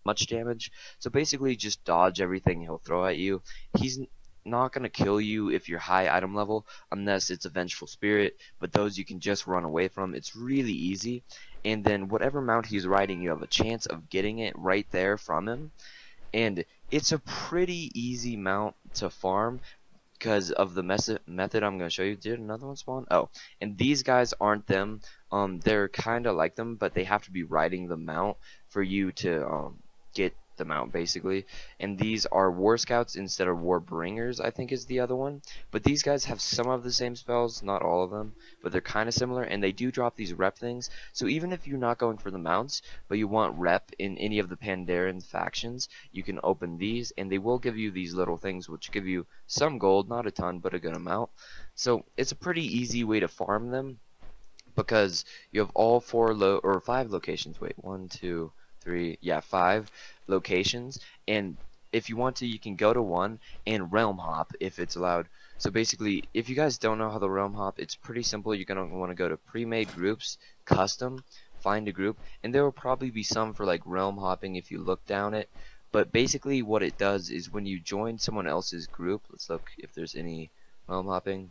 much damage. So basically just dodge everything he'll throw at you. He's not going to kill you if you're high item level unless it's a vengeful spirit, but those you can just run away from. It's really easy. And then whatever mount he's riding, you have a chance of getting it right there from him. And it's a pretty easy mount to farm because of the method I'm going to show you. Did another one spawn? Oh, and these guys aren't them. They're kind of like them, but they have to be riding the mount for you to get the mount basically. And these are war scouts instead of war bringers, I think is the other one. But these guys have some of the same spells, not all of them, but they're kind of similar, and they do drop these rep things. So even if you're not going for the mounts, but you want rep in any of the Pandaren factions, you can open these, and they will give you these little things which give you some gold, not a ton, but a good amount. So it's a pretty easy way to farm them because you have all five locations. Wait, one, two, three, yeah, five locations. And if you want to, you can go to one and realm hop if it's allowed. So basically, if you guys don't know how the realm hop, it's pretty simple. You're gonna want to go to pre-made groups, custom, find a group, and there will probably be some for like realm hopping if you look down it. But basically, what it does is when you join someone else's group, let's look if there's any realm hopping.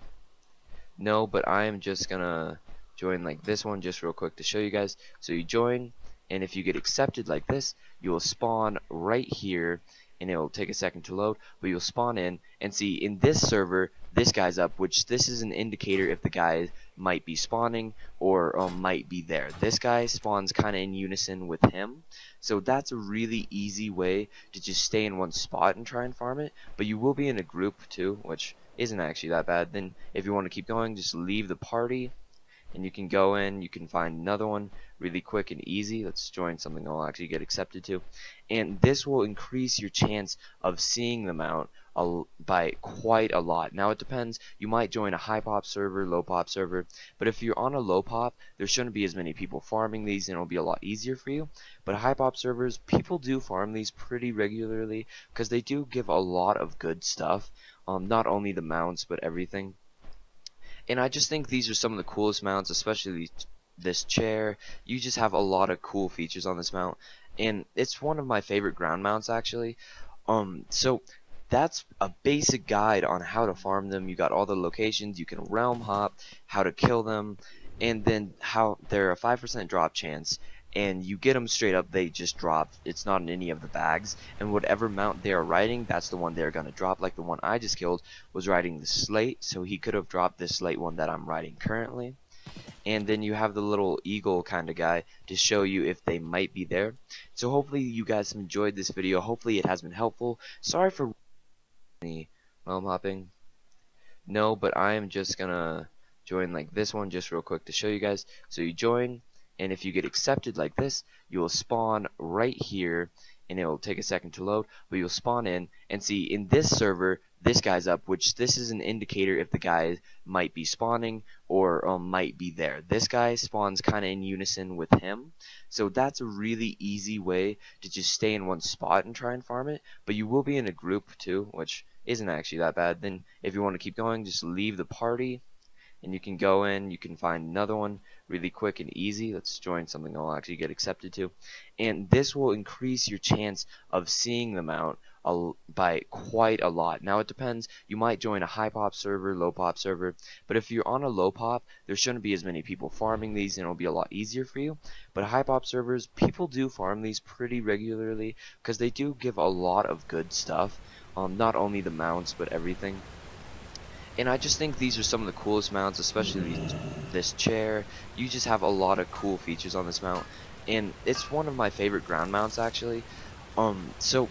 No, but I am just gonna join like this one just real quick to show you guys. So you join, and if you get accepted like this, you will spawn right here, and it will take a second to load, but you'll spawn in and see in this server this guy's up, which this is an indicator if the guy might be spawning or might be there. This guy spawns kind of in unison with him, so that's a really easy way to just stay in one spot and try and farm it. But you will be in a group too, which isn't actually that bad. Then if you want to keep going, just leave the party and you can go in, you can find another one really quick and easy. Let's join something I'll actually get accepted to, and this will increase your chance of seeing them out by quite a lot. Now it depends, you might join a high pop server, low pop server, but if you're on a low pop, there shouldn't be as many people farming these and it'll be a lot easier for you. But high pop servers, people do farm these pretty regularly because they do give a lot of good stuff, not only the mounts but everything. And I just think these are some of the coolest mounts, especially this chair. You just have a lot of cool features on this mount, and it's one of my favorite ground mounts actually. So that's a basic guide on how to farm them. You got all the locations, you can realm hop, how to kill them, and then how they're a 5% drop chance. And you get them straight up, they just drop. It's not in any of the bags. And whatever mount they are riding, that's the one they're going to drop. Like the one I just killed was riding the slate, so he could have dropped this slate one that I'm riding currently. And then you have the little eagle kind of guy to show you if they might be there. So hopefully you guys have enjoyed this video. Hopefully it has been helpful. Sorry for any realm hopping. No, but I am just gonna join like this one just real quick to show you guys. So you join, and if you get accepted like this, you will spawn right here, and it will take a second to load, but you'll spawn in and see in this server this guy's up, which this is an indicator if the guy might be spawning or might be there. This guy spawns kind of in unison with him, so that's a really easy way to just stay in one spot and try and farm it. But you will be in a group too, which isn't actually that bad. Then if you want to keep going, just leave the party and you can go in, you can find another one really quick and easy. Let's join something I'll actually get accepted to, and this will increase your chance of seeing them out by quite a lot. Now it depends, you might join a high pop server, low pop server, but if you're on a low pop, there shouldn't be as many people farming these and it'll be a lot easier for you. But high pop servers, people do farm these pretty regularly because they do give a lot of good stuff, not only the mounts but everything. And I just think these are some of the coolest mounts, especially this chair. You just have a lot of cool features on this mount, and it's one of my favorite ground mounts actually. So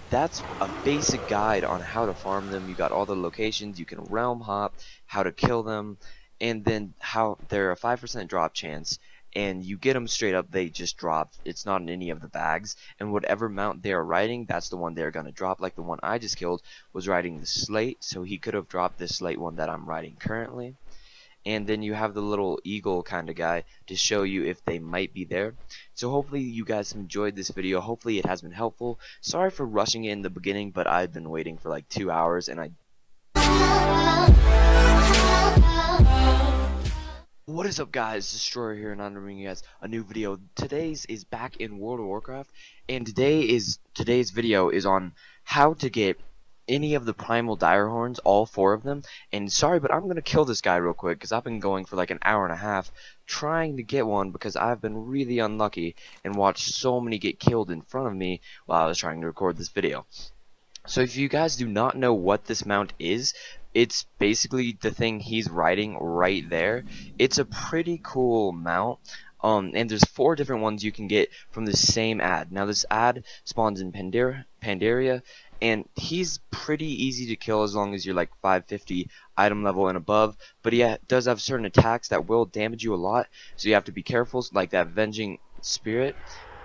that's a basic guide on how to farm them. You got all the locations, you can realm hop, how to kill them, and then how they're a 5% drop chance. And you get them straight up, they just drop. It's not in any of the bags. And whatever mount they are riding, that's the one they're going to drop. Like the one I just killed was riding the slate, so he could have dropped this slate one that I'm riding currently. And then you have the little eagle kind of guy to show you if they might be there. So hopefully you guys have enjoyed this video. Hopefully it has been helpful. Sorry for rushing it in the beginning, but I've been waiting for like 2 hours and I What is up, guys? Destroyer here, and I'm bringing you guys a new video. Today's is back in World of Warcraft, and today's video is on how to get any of the primal Direhorns, all 4 of them. And sorry, but I'm gonna kill this guy real quick because I've been going for like an hour and a half trying to get one because I've been really unlucky and watched so many get killed in front of me while I was trying to record this video. So if you guys do not know what this mount is, it's basically the thing he's riding right there. It's a pretty cool mount. And there's 4 different ones you can get from the same ad. Now this ad spawns in Pandaria, and he's pretty easy to kill as long as you're like 550 item level and above. But he does have certain attacks that will damage you a lot, so you have to be careful. Like that Venging Spirit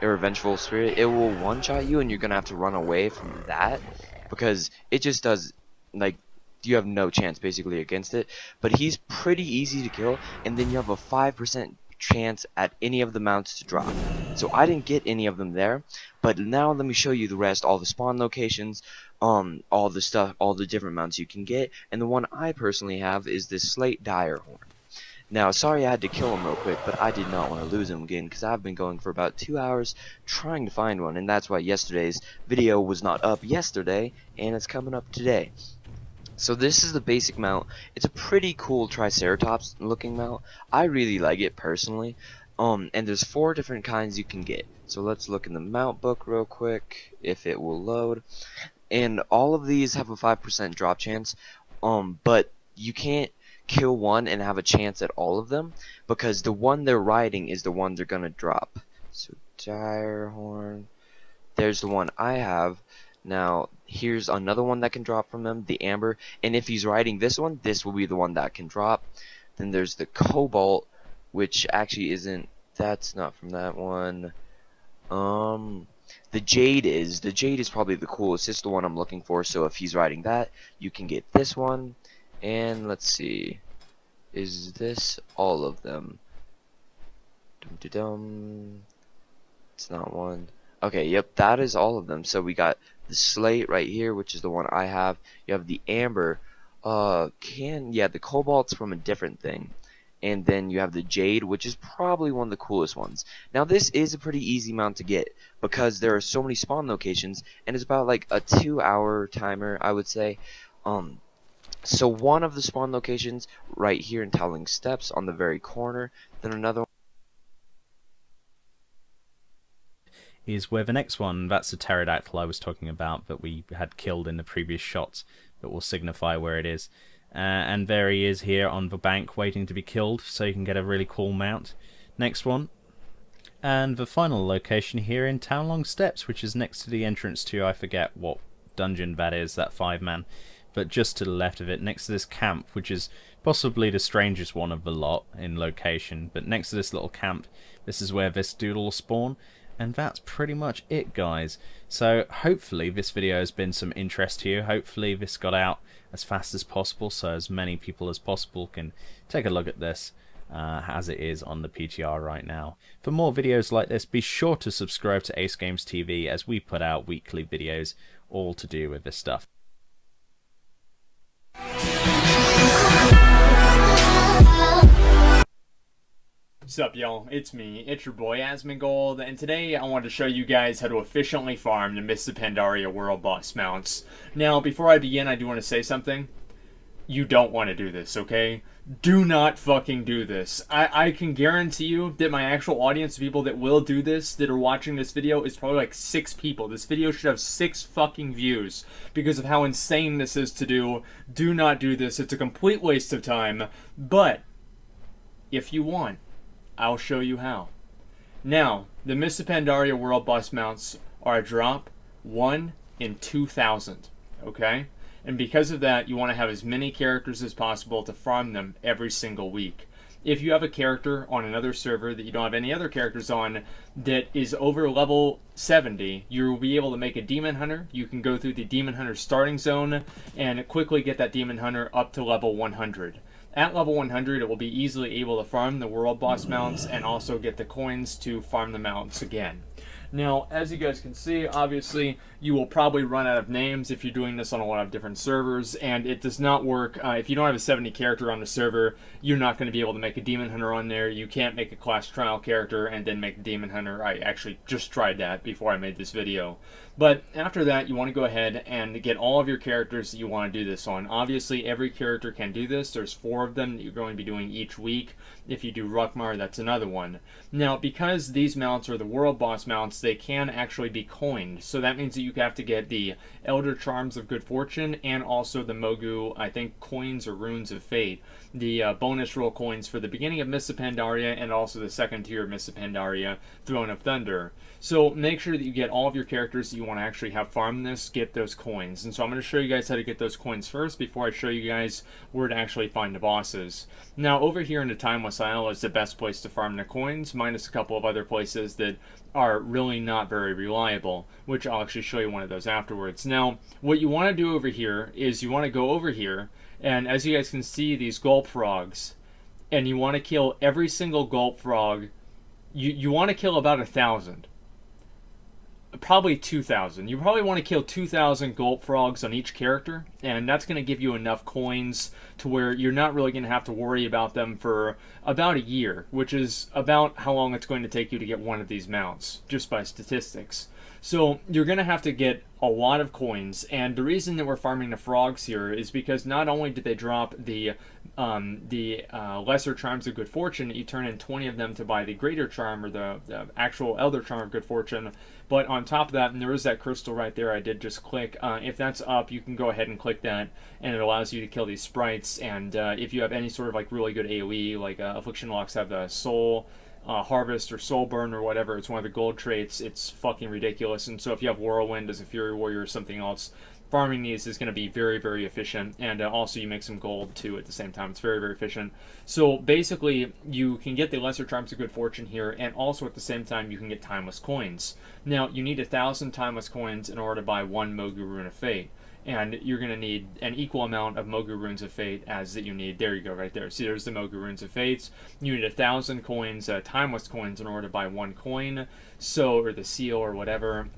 or Vengeful Spirit, it will one-shot you, and you're gonna have to run away from that because it just does, like, you have no chance basically against it. But he's pretty easy to kill, and then you have a 5% chance at any of the mounts to drop. So I didn't get any of them there, but now let me show you the rest, all the spawn locations, all the stuff, all the different mounts you can get. And the one I personally have is this Slate Direhorn. Now, sorry I had to kill him real quick, but I did not want to lose him again because I've been going for about 2 hours trying to find one, and that's why yesterday's video was not up yesterday, and it's coming up today. So this is the basic mount. It's a pretty cool Triceratops looking mount. I really like it personally. And there's 4 different kinds you can get. So let's look in the mount book real quick, if it will load. And all of these have a 5% drop chance. But you can't kill one and have a chance at all of them, because the one they're riding is the one they're gonna drop. So Direhorn, there's the one I have. Now here's another one that can drop from them, the Amber, and if he's riding this one, this will be the one that can drop. Then there's the Cobalt, which actually isn't, that's not from that one. The Jade is probably the coolest. It's the one I'm looking for, so if he's riding that, you can get this one. And let's see, is this all of them? Dum-de-dum. It's not one. Okay, yep, that is all of them. So we got the Slate right here, which is the one I have. You have the Amber. The Cobalt's from a different thing. And then you have the Jade, which is probably one of the coolest ones. Now this is a pretty easy mount to get because there are so many spawn locations, and it's about like a 2-hour timer, I would say. So one of the spawn locations right here in Towering Steps on the very corner, then another one is where the next one, that's the pterodactyl I was talking about that we had killed in the previous shots, that will signify where it is. And there he is here on the bank waiting to be killed, so you can get a really cool mount. Next one. And the final location here in Townlong Steps, which is next to the entrance to, I forget what dungeon that is, that 5-man. But just to the left of it, next to this camp, which is possibly the strangest one of the lot in location. But next to this little camp, this is where this dude will spawn. And that's pretty much it, guys. So hopefully this video has been some interest to you. Hopefully this got out as fast as possible, so as many people as possible can take a look at this as it is on the PTR right now. For more videos like this, be sure to subscribe to Ace Games TV, as we put out weekly videos all to do with this stuff. What's up, y'all? It's me, it's your boy Asmongold, and today I wanted to show you guys how to efficiently farm the Mists of Pandaria World Boss mounts. Now, before I begin, I do want to say something. You don't want to do this, okay? Do not fucking do this. I can guarantee you that my actual audience of people that will do this, that are watching this video, is probably like 6 people. This video should have 6 fucking views because of how insane this is to do. Do not do this. It's a complete waste of time. But, if you want, I'll show you how. Now, the Mists of Pandaria World Boss mounts are a drop 1 in 2,000, okay? And because of that, you want to have as many characters as possible to farm them every single week. If you have a character on another server that you don't have any other characters on that is over level 70, you'll be able to make a Demon Hunter. You can go through the Demon Hunter starting zone and quickly get that Demon Hunter up to level 100. At level 100, it will be easily able to farm the World Boss mounts and also get the coins to farm the mounts again. Now, as you guys can see, obviously, you will probably run out of names if you're doing this on a lot of different servers, and it does not work. If you don't have a 70 character on the server, you're not going to be able to make a Demon Hunter on there. You can't make a class trial character and then make a Demon Hunter. I actually just tried that before I made this video. But after that, you want to go ahead and get all of your characters that you want to do this on. Obviously, every character can do this. There's 4 of them that you're going to be doing each week. If you do Rukmar, that's another one. Now, because these mounts are the world boss mounts, they can actually be coined. So that means that you have to get the Elder Charms of Good Fortune and also the Mogu, I think, coins or runes of fate. The bonus roll coins for the beginning of Mists of Pandaria and also the second tier of Mists of Pandaria, Throne of Thunder. So make sure that you get all of your characters that you want to actually have farm this, get those coins. And so I'm going to show you guys how to get those coins first before I show you guys where to actually find the bosses. Now over here in the Timeless Isle is the best place to farm the coins, minus a couple of other places that are really not very reliable, which I'll actually show you one of those afterwards. Now, what you want to do over here is you want to go over here, and as you guys can see, these gulp frogs, and you want to kill every single gulp frog. You want to kill about 1,000. Probably 2,000. You probably want to kill 2,000 gulp frogs on each character, and that's going to give you enough coins to where you're not really going to have to worry about them for about a year, which is about how long it's going to take you to get one of these mounts, just by statistics. So you're going to have to get a lot of coins, and the reason that we're farming the frogs here is because not only do they drop the lesser charms of good fortune, you turn in 20 of them to buy the greater charm or the actual elder charm of good fortune, but on top of that, and there is that crystal right there I did just click, if that's up, you can go ahead and click that, and it allows you to kill these sprites. And if you have any sort of like really good AoE, like Affliction Locks have the soul Harvest or Soul Burn or whatever, it's one of the gold traits. It's fucking ridiculous. And so if you have Whirlwind as a Fury Warrior or something else, farming these is going to be very, very efficient. And also you make some gold too at the same time. It's very, very efficient. So basically you can get the Lesser Charms of Good Fortune here, and also at the same time you can get Timeless Coins. Now you need 1,000 Timeless Coins in order to buy 1 Mogu Rune of Fate. And you're going to need an equal amount of Mogu Runes of Fate as that you need. There you go, right there. See, there's the Mogu Runes of Fates. You need 1,000 coins, Timeless Coins, in order to buy 1 coin, so, or the seal or whatever.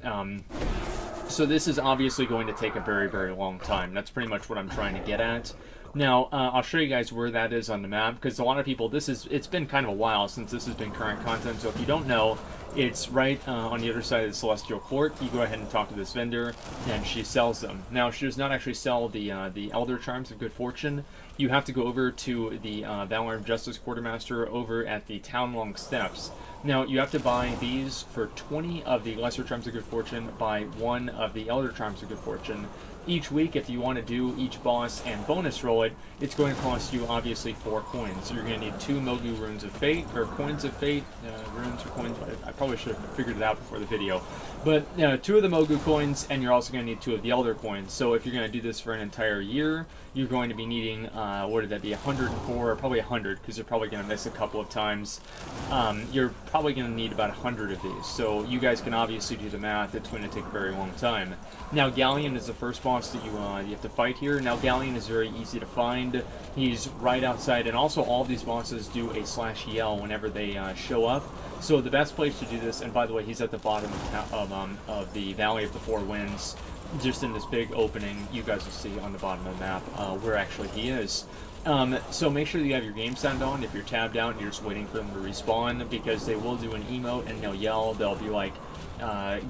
So this is obviously going to take a very, very long time. That's pretty much what I'm trying to get at. Now, I'll show you guys where that is on the map, because a lot of people, it's been kind of a while since this has been current content, so if you don't know, it's right on the other side of the Celestial Court. You go ahead and talk to this vendor, and she sells them. Now, she does not actually sell the Elder Charms of Good Fortune. You have to go over to the Valor of Justice Quartermaster over at the Townlong Steps. Now, you have to buy these for 20 of the Lesser Charms of Good Fortune, buy 1 of the Elder Charms of Good Fortune. Each week, if you want to do each boss and bonus roll it, it's going to cost you, obviously, 4 coins. So you're going to need 2 Mogu Runes of Fate, or Coins of Fate, runes or coins. I probably should have figured it out before the video. But 2 of the Mogu coins, and you're also going to need 2 of the Elder coins. So if you're going to do this for an entire year, you're going to be needing, what did that be, 104, or probably 100, because you're probably going to miss a couple of times. You're probably going to need about 100 of these. So you guys can obviously do the math. It's going to take a very long time. Now, Galleon is the first boss that you have to fight here. Now, Galleon is very easy to find. He's right outside, and also all of these bosses do a /yell whenever they show up. So the best place to do this, and by the way, he's at the bottom of the Valley of the Four Winds, just in this big opening. You guys will see on the bottom of the map where actually he is. So make sure that you have your game sound on. If you're tabbed out and you're just waiting for them to respawn, because they will do an emote and they'll yell. They'll be like,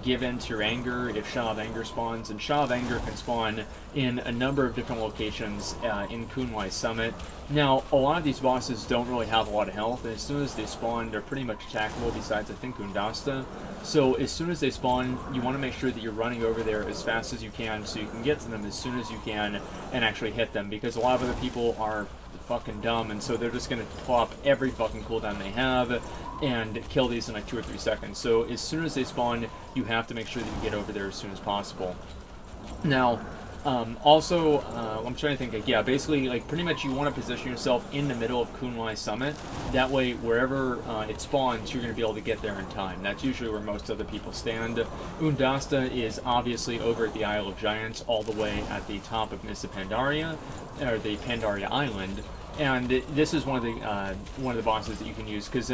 give in to your anger if Shah of Anger spawns, and Shah of Anger can spawn in a number of different locations in Kunlai Summit. Now, a lot of these bosses don't really have a lot of health, and as soon as they spawn, they're pretty much attackable, besides, I think, Undasta. So as soon as they spawn, you want to make sure that you're running over there as fast as you can, so you can get to them as soon as you can and actually hit them, because a lot of other people are fucking dumb, and so they're just going to plop every fucking cooldown they have and kill these in like 2 or 3 seconds. So as soon as they spawn, you have to make sure that you get over there as soon as possible. Now, also, I'm trying to think, like, yeah, basically, like, pretty much you want to position yourself in the middle of Kunlai Summit. That way, wherever it spawns, you're going to be able to get there in time. That's usually where most other people stand. Undasta is obviously over at the Isle of Giants, all the way at the top of Mists of Pandaria, or the Pandaria Island. And this is one of the bosses that you can use, because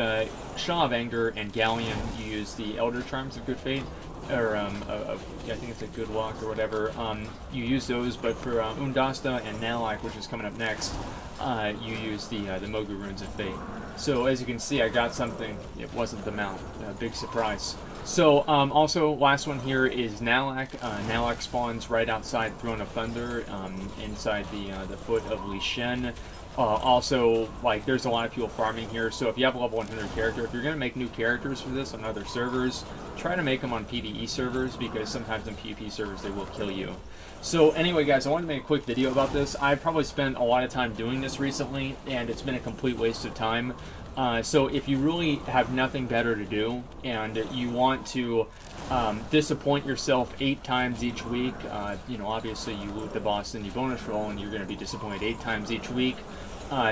Shah of Anger and Galleon, you use the Elder Charms of Good Fate. or I think it's a good luck or whatever. You use those, but for Undasta and Nalak, which is coming up next, you use the Mogu runes of fate. So as you can see, I got something. It wasn't the mount. Big surprise. So also, last one here is Nalak. Nalak spawns right outside Throne of Thunder, inside the foot of Li Shen. Also, like, there's a lot of people farming here, so if you have a level 100 character, if you're going to make new characters for this on other servers, try to make them on PvE servers, because sometimes on PvP servers they will kill you. So anyway, guys, I wanted to make a quick video about this. I've probably spent a lot of time doing this recently, and it's been a complete waste of time. So if you really have nothing better to do, and you want to disappoint yourself 8 times each week, you know, obviously you loot the boss and you bonus roll, and you're going to be disappointed 8 times each week,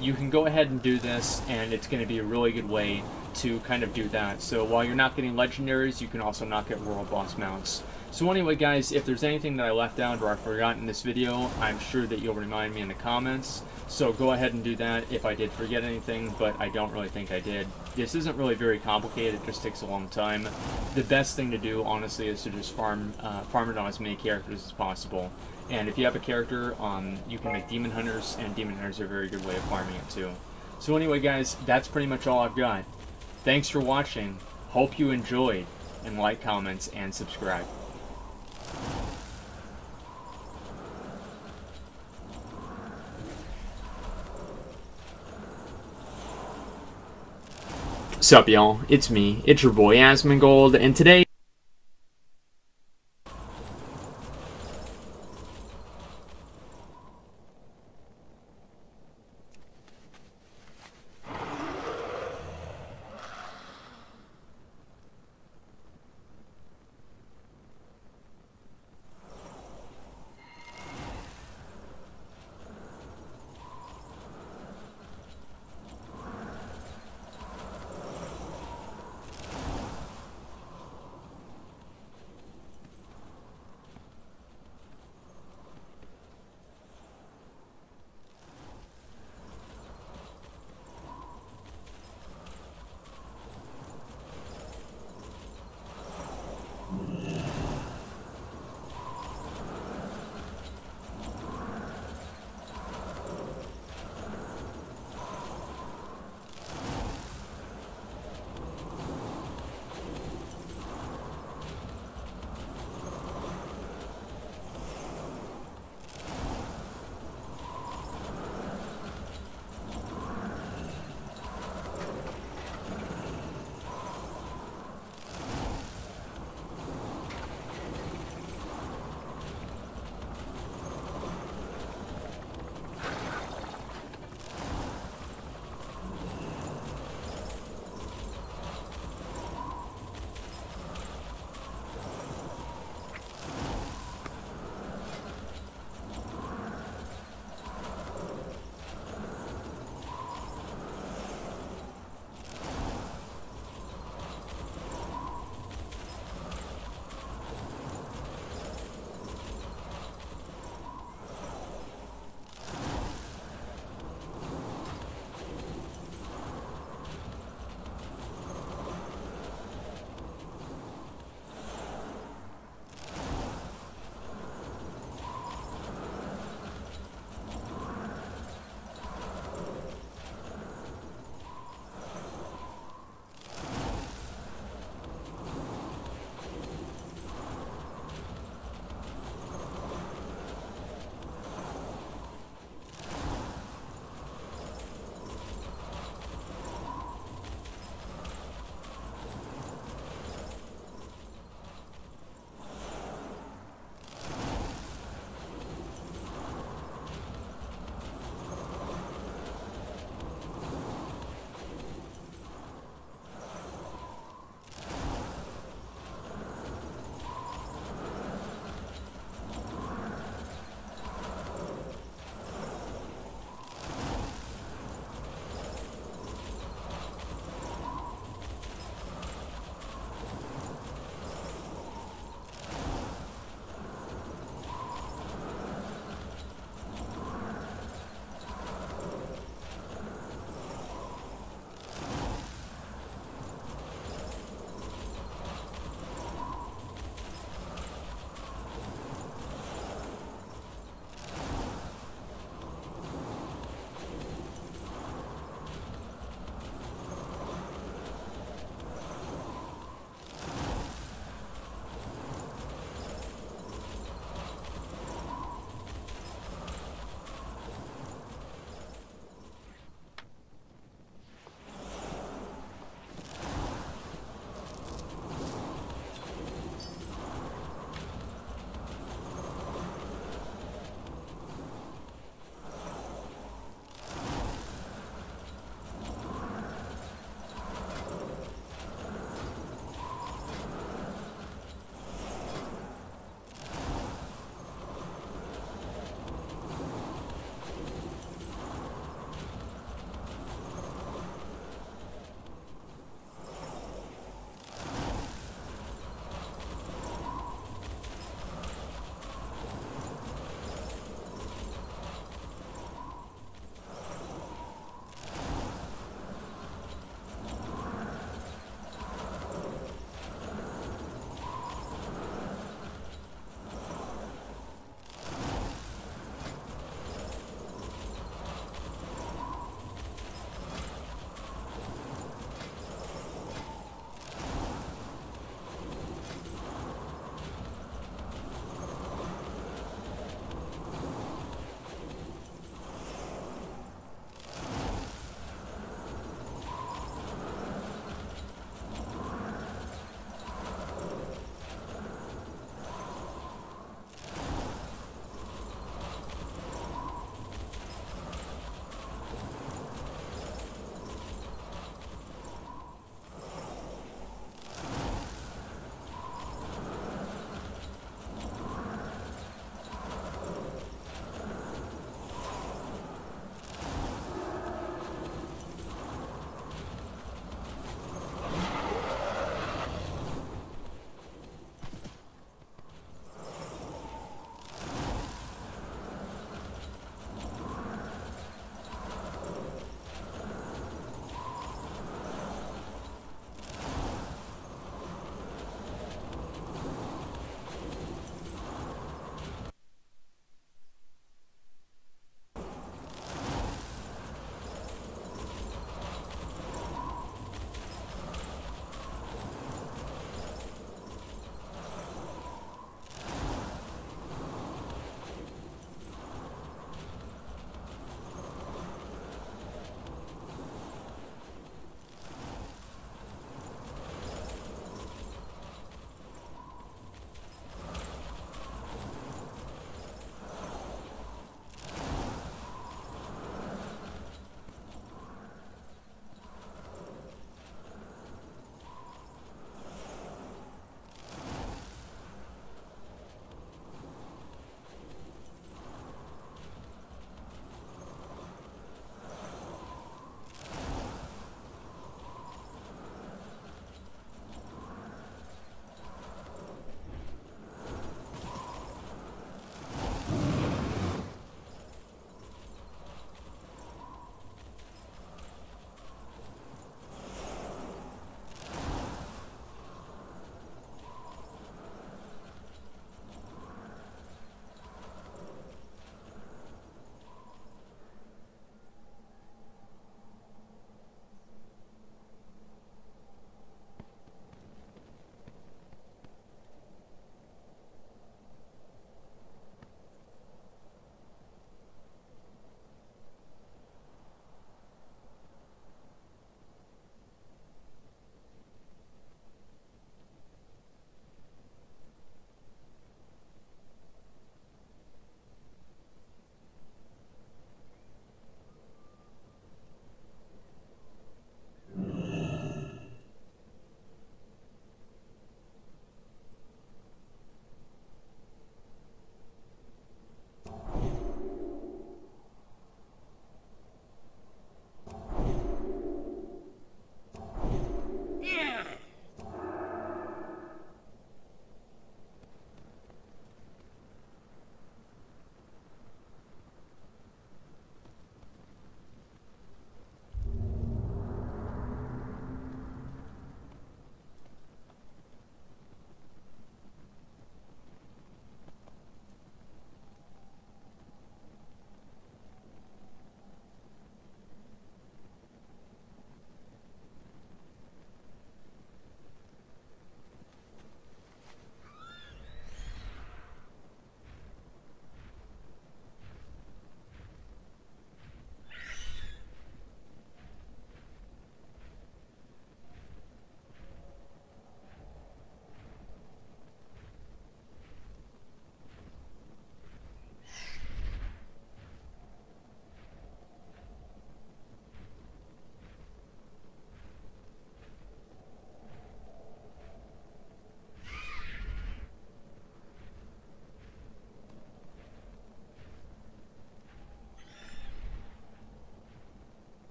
you can go ahead and do this, and it's going to be a really good way to kind of do that. So while you're not getting legendaries, you can also not get world boss mounts. So anyway, guys, if there's anything that I left out or I forgot in this video, I'm sure that you'll remind me in the comments. So go ahead and do that if I did forget anything, but I don't really think I did. This isn't really very complicated, it just takes a long time. The best thing to do, honestly, is to just farm it on as many characters as possible. And if you have a character, you can make Demon Hunters, and Demon Hunters are a very good way of farming it too. So anyway, guys, that's pretty much all I've got. Thanks for watching, hope you enjoyed, and like, comments, and subscribe. Sup, y'all? It's me. It's your boy Asmongold, and today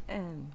um,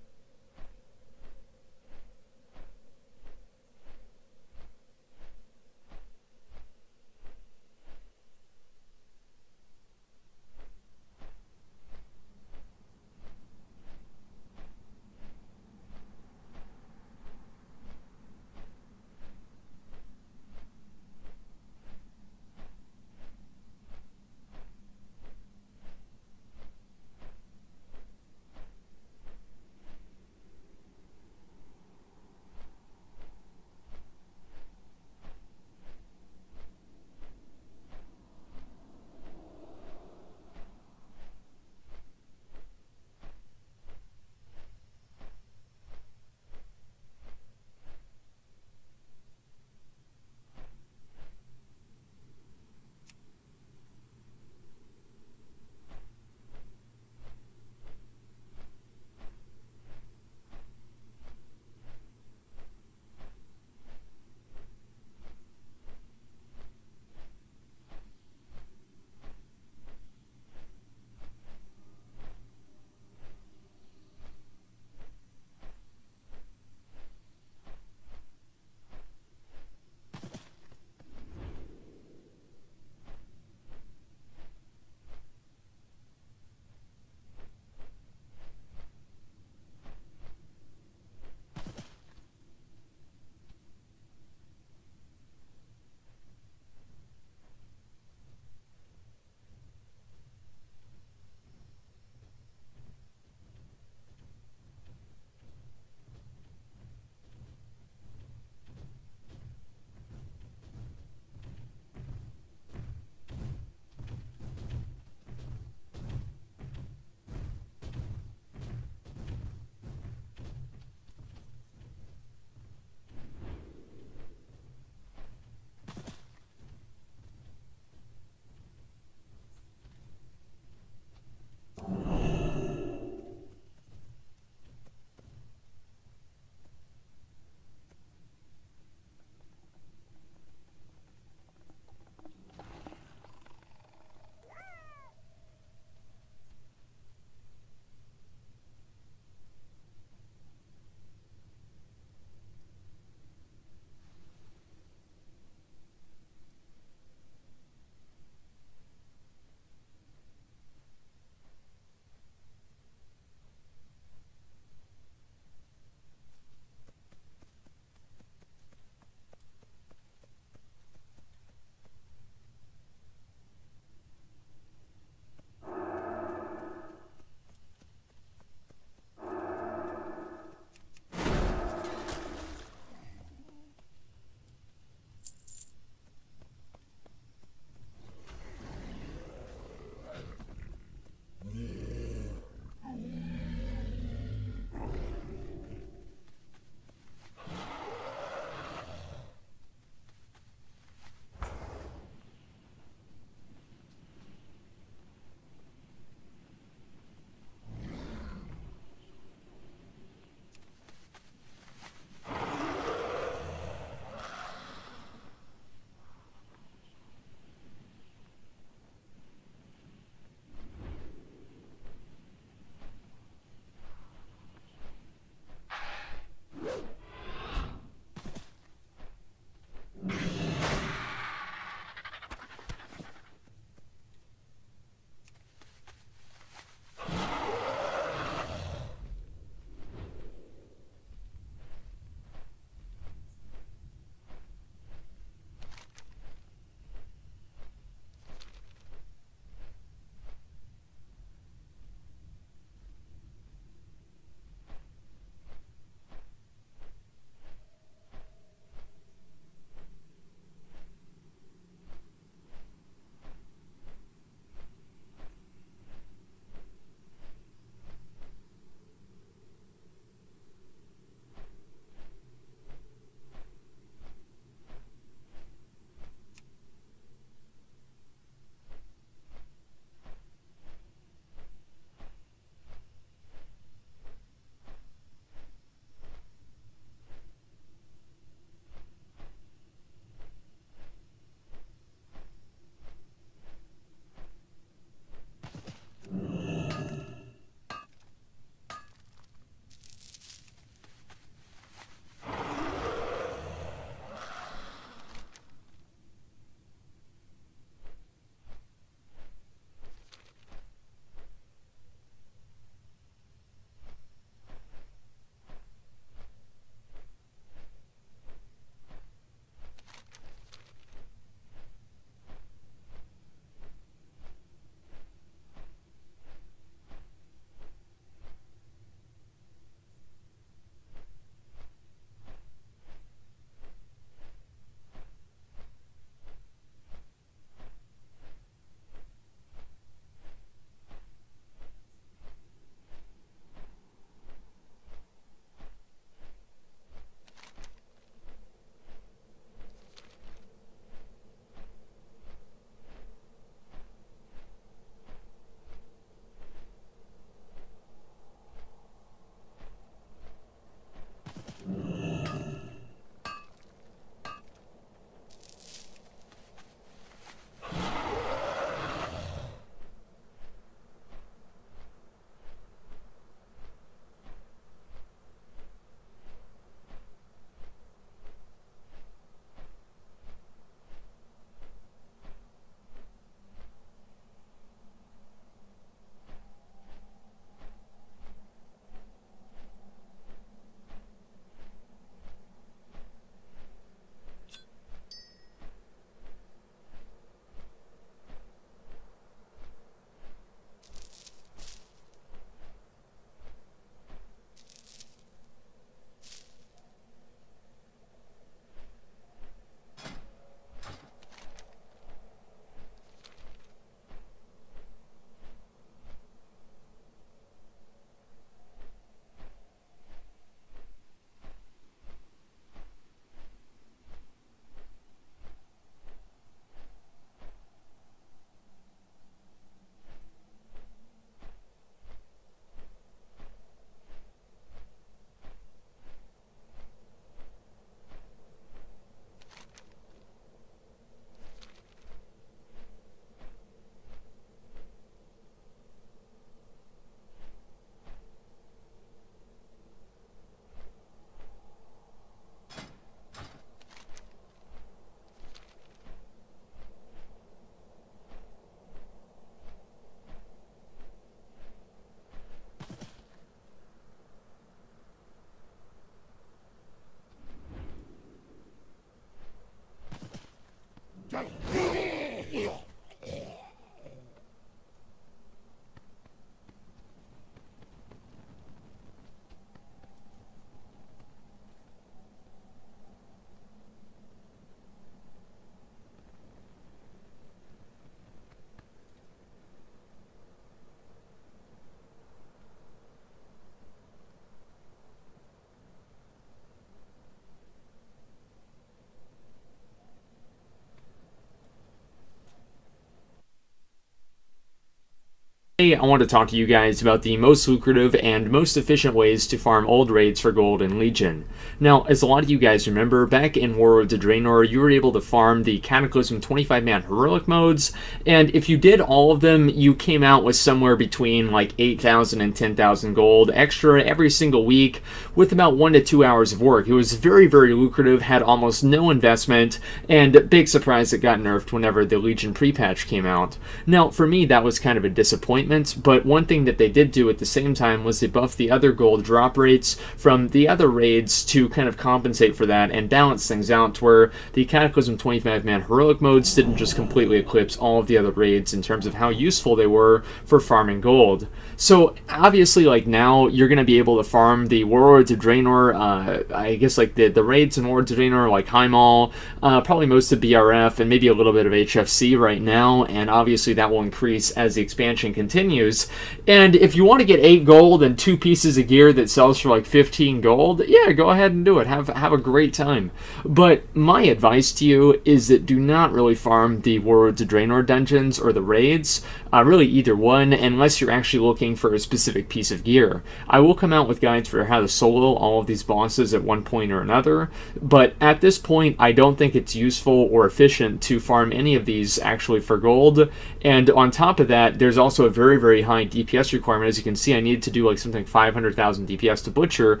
Today, I want to talk to you guys about the most lucrative and most efficient ways to farm old raids for gold in Legion. Now, as a lot of you guys remember, back in War of the Draenor, you were able to farm the Cataclysm 25-man heroic modes, and if you did all of them, you came out with somewhere between like 8,000 and 10,000 gold extra every single week with about 1 to 2 hours of work. It was very, very lucrative, had almost no investment, and big surprise it got nerfed whenever the Legion pre-patch came out. Now, for me, that was kind of a disappointment, but one thing that they did do at the same time was they buffed the other gold drop rates from the other raids to kind of compensate for that and balance things out to where the Cataclysm 25-man heroic modes didn't just completely eclipse all of the other raids in terms of how useful they were for farming gold. So obviously, like, now you're going to be able to farm the Warlords of Draenor, I guess like the raids in Warlords of Draenor, like Highmaul, probably most of BRF, and maybe a little bit of HFC right now, and obviously that will increase as the expansion continues. And if you want to get 8 gold and 2 pieces of gear that sells for like 15 gold, yeah, go ahead and do it. Have a great time. But my advice to you is that do not really farm the Warlords of Draenor dungeons or the raids, really either one, unless you're actually looking for a specific piece of gear. I will come out with guides for how to solo all of these bosses at one point or another, but at this point I don't think it's useful or efficient to farm any of these actually for gold. And on top of that, there's also a very, very high DPS requirement. As you can see, I needed to do like something 500,000 DPS to Butcher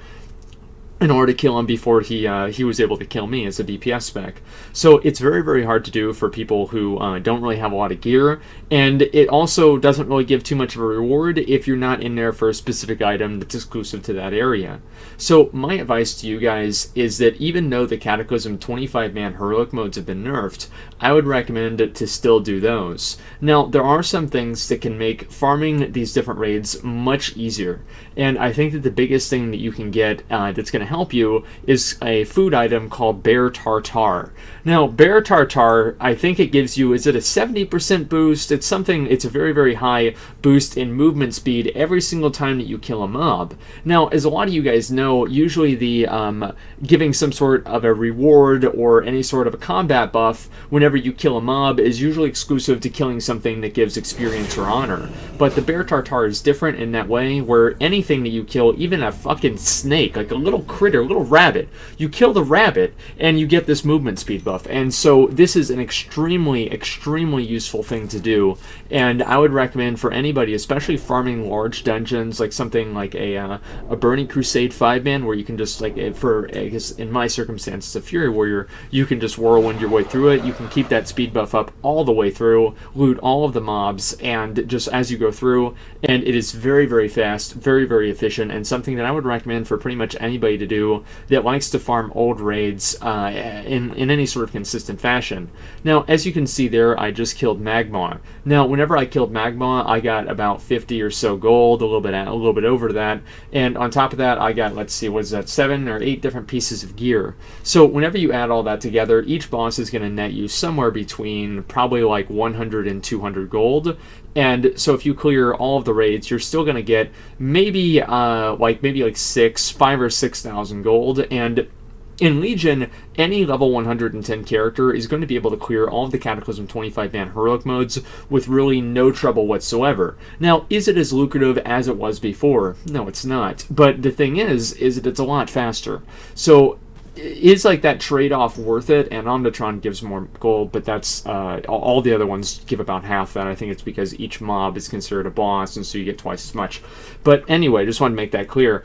in order to kill him before he was able to kill me as a DPS spec. So it's very, very hard to do for people who don't really have a lot of gear, and it also doesn't really give too much of a reward if you're not in there for a specific item that's exclusive to that area. So my advice to you guys is that even though the Cataclysm 25-man heroic modes have been nerfed, I would recommend to still do those. Now, there are some things that can make farming these different raids much easier, and I think that the biggest thing that you can get that's going to help you is a food item called Bear Tartar. Now, Bear Tartar, I think it gives you, is it a 70% boost? It's a very, very high boost in movement speed every single time that you kill a mob. Now, as a lot of you guys know, usually the giving some sort of a reward or any sort of a combat buff whenever you kill a mob is usually exclusive to killing something that gives experience or honor. But the Bear Tartar is different in that way, where anything that you kill, even a fucking snake, like a little critter, a little rabbit, you kill the rabbit and you get this movement speed buff. And so this is an extremely, extremely useful thing to do, and I would recommend for anybody, especially farming large dungeons, like something like a Burning Crusade 5-man, where you can just, like, for, I guess in my circumstance, it's a Fury Warrior, you can just whirlwind your way through it. You can keep that speed buff up all the way through, loot all of the mobs, and just as you go through, and it is very, very fast, very, very efficient, and something that I would recommend for pretty much anybody to do that likes to farm old raids in any sort of consistent fashion. Now, as you can see there, I just killed Magma. Now, whenever I killed Magma, I got about 50 or so gold, a little bit over that, and on top of that, I got, let's see, what is that, 7 or 8 different pieces of gear. So whenever you add all that together, each boss is going to net you somewhere between probably like 100 and 200 gold. And so if you clear all of the raids, you're still going to get maybe like 5 or 6,000 gold. And in Legion, any level 110 character is going to be able to clear all of the Cataclysm 25-man heroic modes with really no trouble whatsoever. Now, is it as lucrative as it was before? No, it's not. But the thing is that it's a lot faster. So is like that trade-off worth it? And Omnitron gives more gold, but that's all the other ones give about half that. I think it's because each mob is considered a boss, and so you get twice as much. But anyway, just want to make that clear.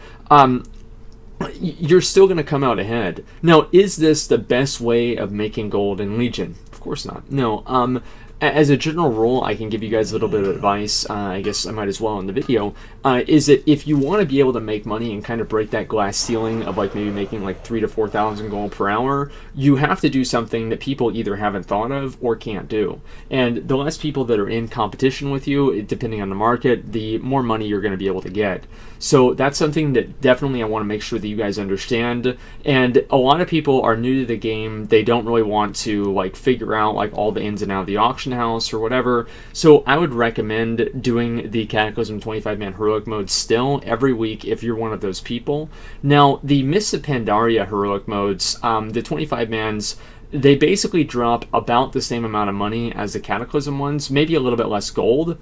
You're still going to come out ahead. Now, is this the best way of making gold in Legion? Of course not. No. As a general rule, I can give you guys a little bit of advice, I guess I might as well in the video, is that if you want to be able to make money and kind of break that glass ceiling of like maybe making like 3,000 to 4,000 gold per hour, you have to do something that people either haven't thought of or can't do. And the less people that are in competition with you, depending on the market, the more money you're going to be able to get. So that's something that definitely I want to make sure that you guys understand. And a lot of people are new to the game. They don't really want to like figure out like all the ins and outs of the auction house or whatever. So I would recommend doing the Cataclysm 25-man heroic mode still every week if you're one of those people. Now, the Mists of Pandaria heroic modes, the 25-mans, they basically drop about the same amount of money as the Cataclysm ones, maybe a little bit less gold.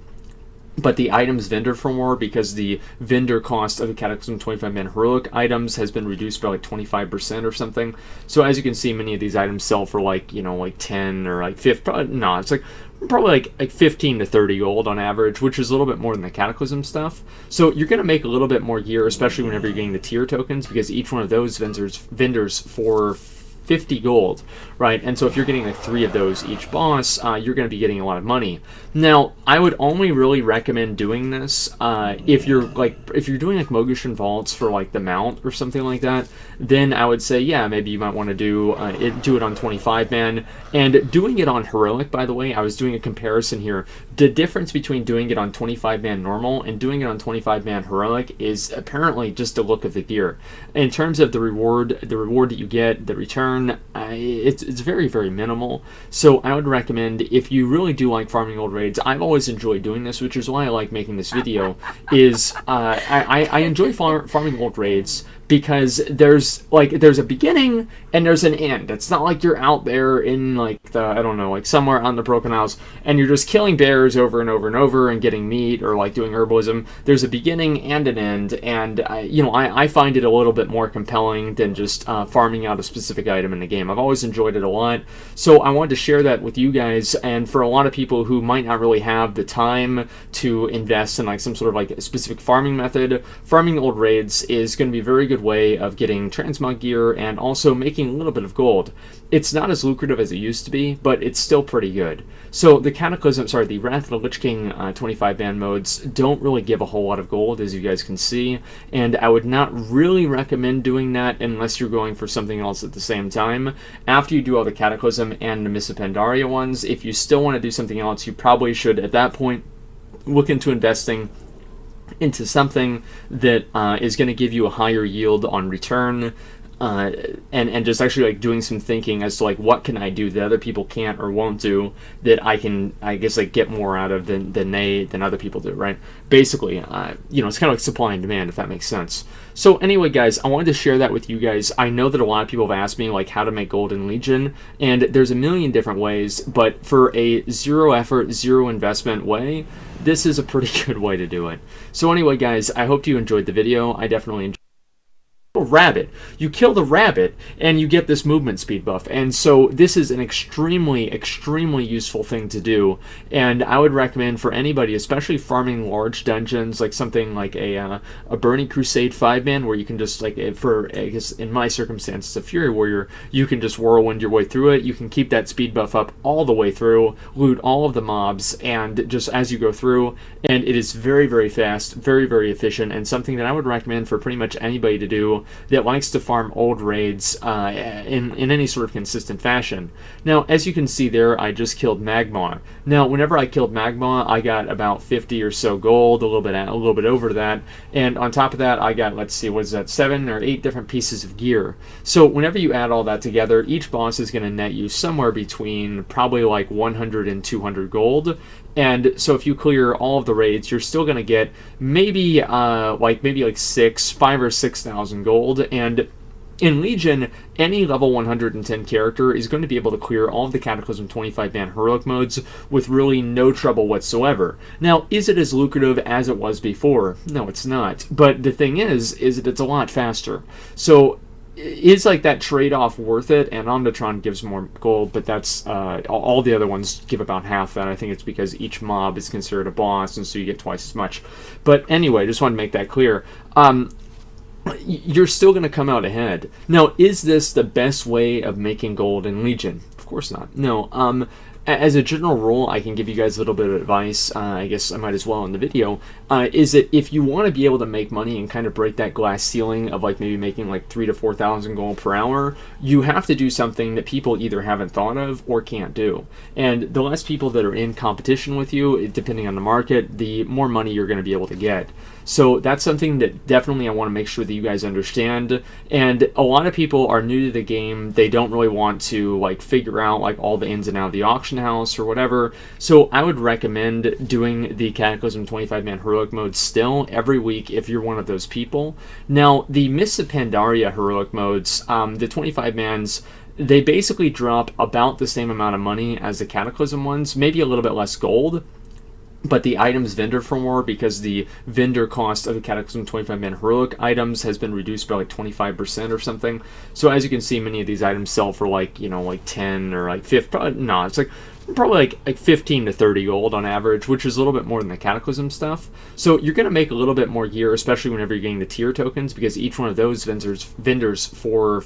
but the items vendor for more, because the vendor cost of the Cataclysm 25-man heroic items has been reduced by like 25% or something. So as you can see, many of these items sell for like, you know, like 10 or like 50. No, it's like probably like 15 to 30 gold on average, which is a little bit more than the Cataclysm stuff. So you're going to make a little bit more gear, especially whenever you're getting the tier tokens, because each one of those vendors for 50 gold, right? And so if you're getting like 3 of those each boss, you're going to be getting a lot of money. Now, I would only really recommend doing this if you're doing like Mogushan vaults for like the mount or something like that. Then I would say, yeah, maybe you might want to do it on 25 man. And doing it on heroic, by the way, I was doing a comparison here. The difference between doing it on 25 man normal and doing it on 25 man heroic is apparently just the look of the gear. In terms of the reward that you get, the return, it's very, very minimal. So I would recommend, if you really do like farming old raids, I've always enjoyed doing this, which is why I like making this video, is I enjoy farming old raids because there's a beginning and there's an end. It's not like you're out there in like I don't know, like somewhere on the Broken Isles and you're just killing bears over and over and over and getting meat or like doing herbalism. There's a beginning and an end, and I find it a little bit more compelling than just farming out a specific item in the game. I've always enjoyed it a lot, so I wanted to share that with you guys. And for a lot of people who might not really have the time to invest in like some sort of like specific farming method, farming old raids is going to be a very good way of getting transmog gear and also making a little bit of gold. It's not as lucrative as it used to be, but it's still pretty good. So the the Wrath of the Lich King 25-man modes don't really give a whole lot of gold, as you guys can see, and I would not really recommend doing that unless you're going for something else at the same time. After you do all the Cataclysm and the Mists of Pandaria ones, if you still want to do something else, you probably should, at that point, look into investing into something that is going to give you a higher yield on return, and just actually like doing some thinking as to like what can I do that other people can't or won't do that I can, I guess, like get more out of than other people do, right? Basically, it's kind of like supply and demand, if that makes sense. So anyway, guys, I wanted to share that with you guys. I know that a lot of people have asked me like how to make gold in Legion, and there's a million different ways, but for a zero effort, zero investment way, this is a pretty good way to do it. So anyway, guys, I hope you enjoyed the video. I definitely enjoyed a rabbit. You kill the rabbit and you get this movement speed buff, and so this is an extremely useful thing to do, and I would recommend for anybody, especially farming large dungeons, like something like a Burning Crusade 5-man, where you can just like, for I guess in my circumstance it's a Fury Warrior, you can just whirlwind your way through it. You can keep that speed buff up all the way through, loot all of the mobs, and just as you go through, and it is very, very fast, very, very efficient, and something that I would recommend for pretty much anybody to do that likes to farm old raids in any sort of consistent fashion. Now, as you can see there, I just killed Magma. Now, whenever I killed Magma, I got about 50 or so gold, a little bit over that, and on top of that, I got, let's see, what is that, 7 or 8 different pieces of gear. So whenever you add all that together, each boss is going to net you somewhere between probably like 100 and 200 gold. And so if you clear all of the raids, you're still going to get maybe like 5 or 6,000 gold. And in Legion, any level 110 character is going to be able to clear all of the Cataclysm 25-man heroic modes with really no trouble whatsoever. Now, is it as lucrative as it was before? No, it's not. But the thing is that it's a lot faster. So is like that trade-off worth it? And Omnitron gives more gold, but that's all the other ones give about half that. I think it's because each mob is considered a boss, and so you get twice as much. But anyway, just want to make that clear. You're still going to come out ahead. Now, is this the best way of making gold in Legion? Of course not. No. As a general rule, I can give you guys a little bit of advice, I guess I might as well in the video, is that if you want to be able to make money and kind of break that glass ceiling of like maybe making like 3,000 to 4,000 gold per hour, you have to do something that people either haven't thought of or can't do. And the less people that are in competition with you, depending on the market, the more money you're going to be able to get. So that's something that definitely I want to make sure that you guys understand. And a lot of people are new to the game. They don't really want to like figure out like all the ins and outs of the auction house or whatever. So I would recommend doing the Cataclysm 25-man heroic mode still every week if you're one of those people. Now, the Mists of Pandaria heroic modes, the 25-mans, they basically drop about the same amount of money as the Cataclysm ones, maybe a little bit less gold. but the items vendor for more, because the vendor cost of the Cataclysm 25-man heroic items has been reduced by like 25% or something. So as you can see, many of these items sell for like, you know, like 10 or like 50. No, it's like probably like 15 to 30 gold on average, which is a little bit more than the Cataclysm stuff. So you're going to make a little bit more gear, especially whenever you're getting the tier tokens, because each one of those vendors for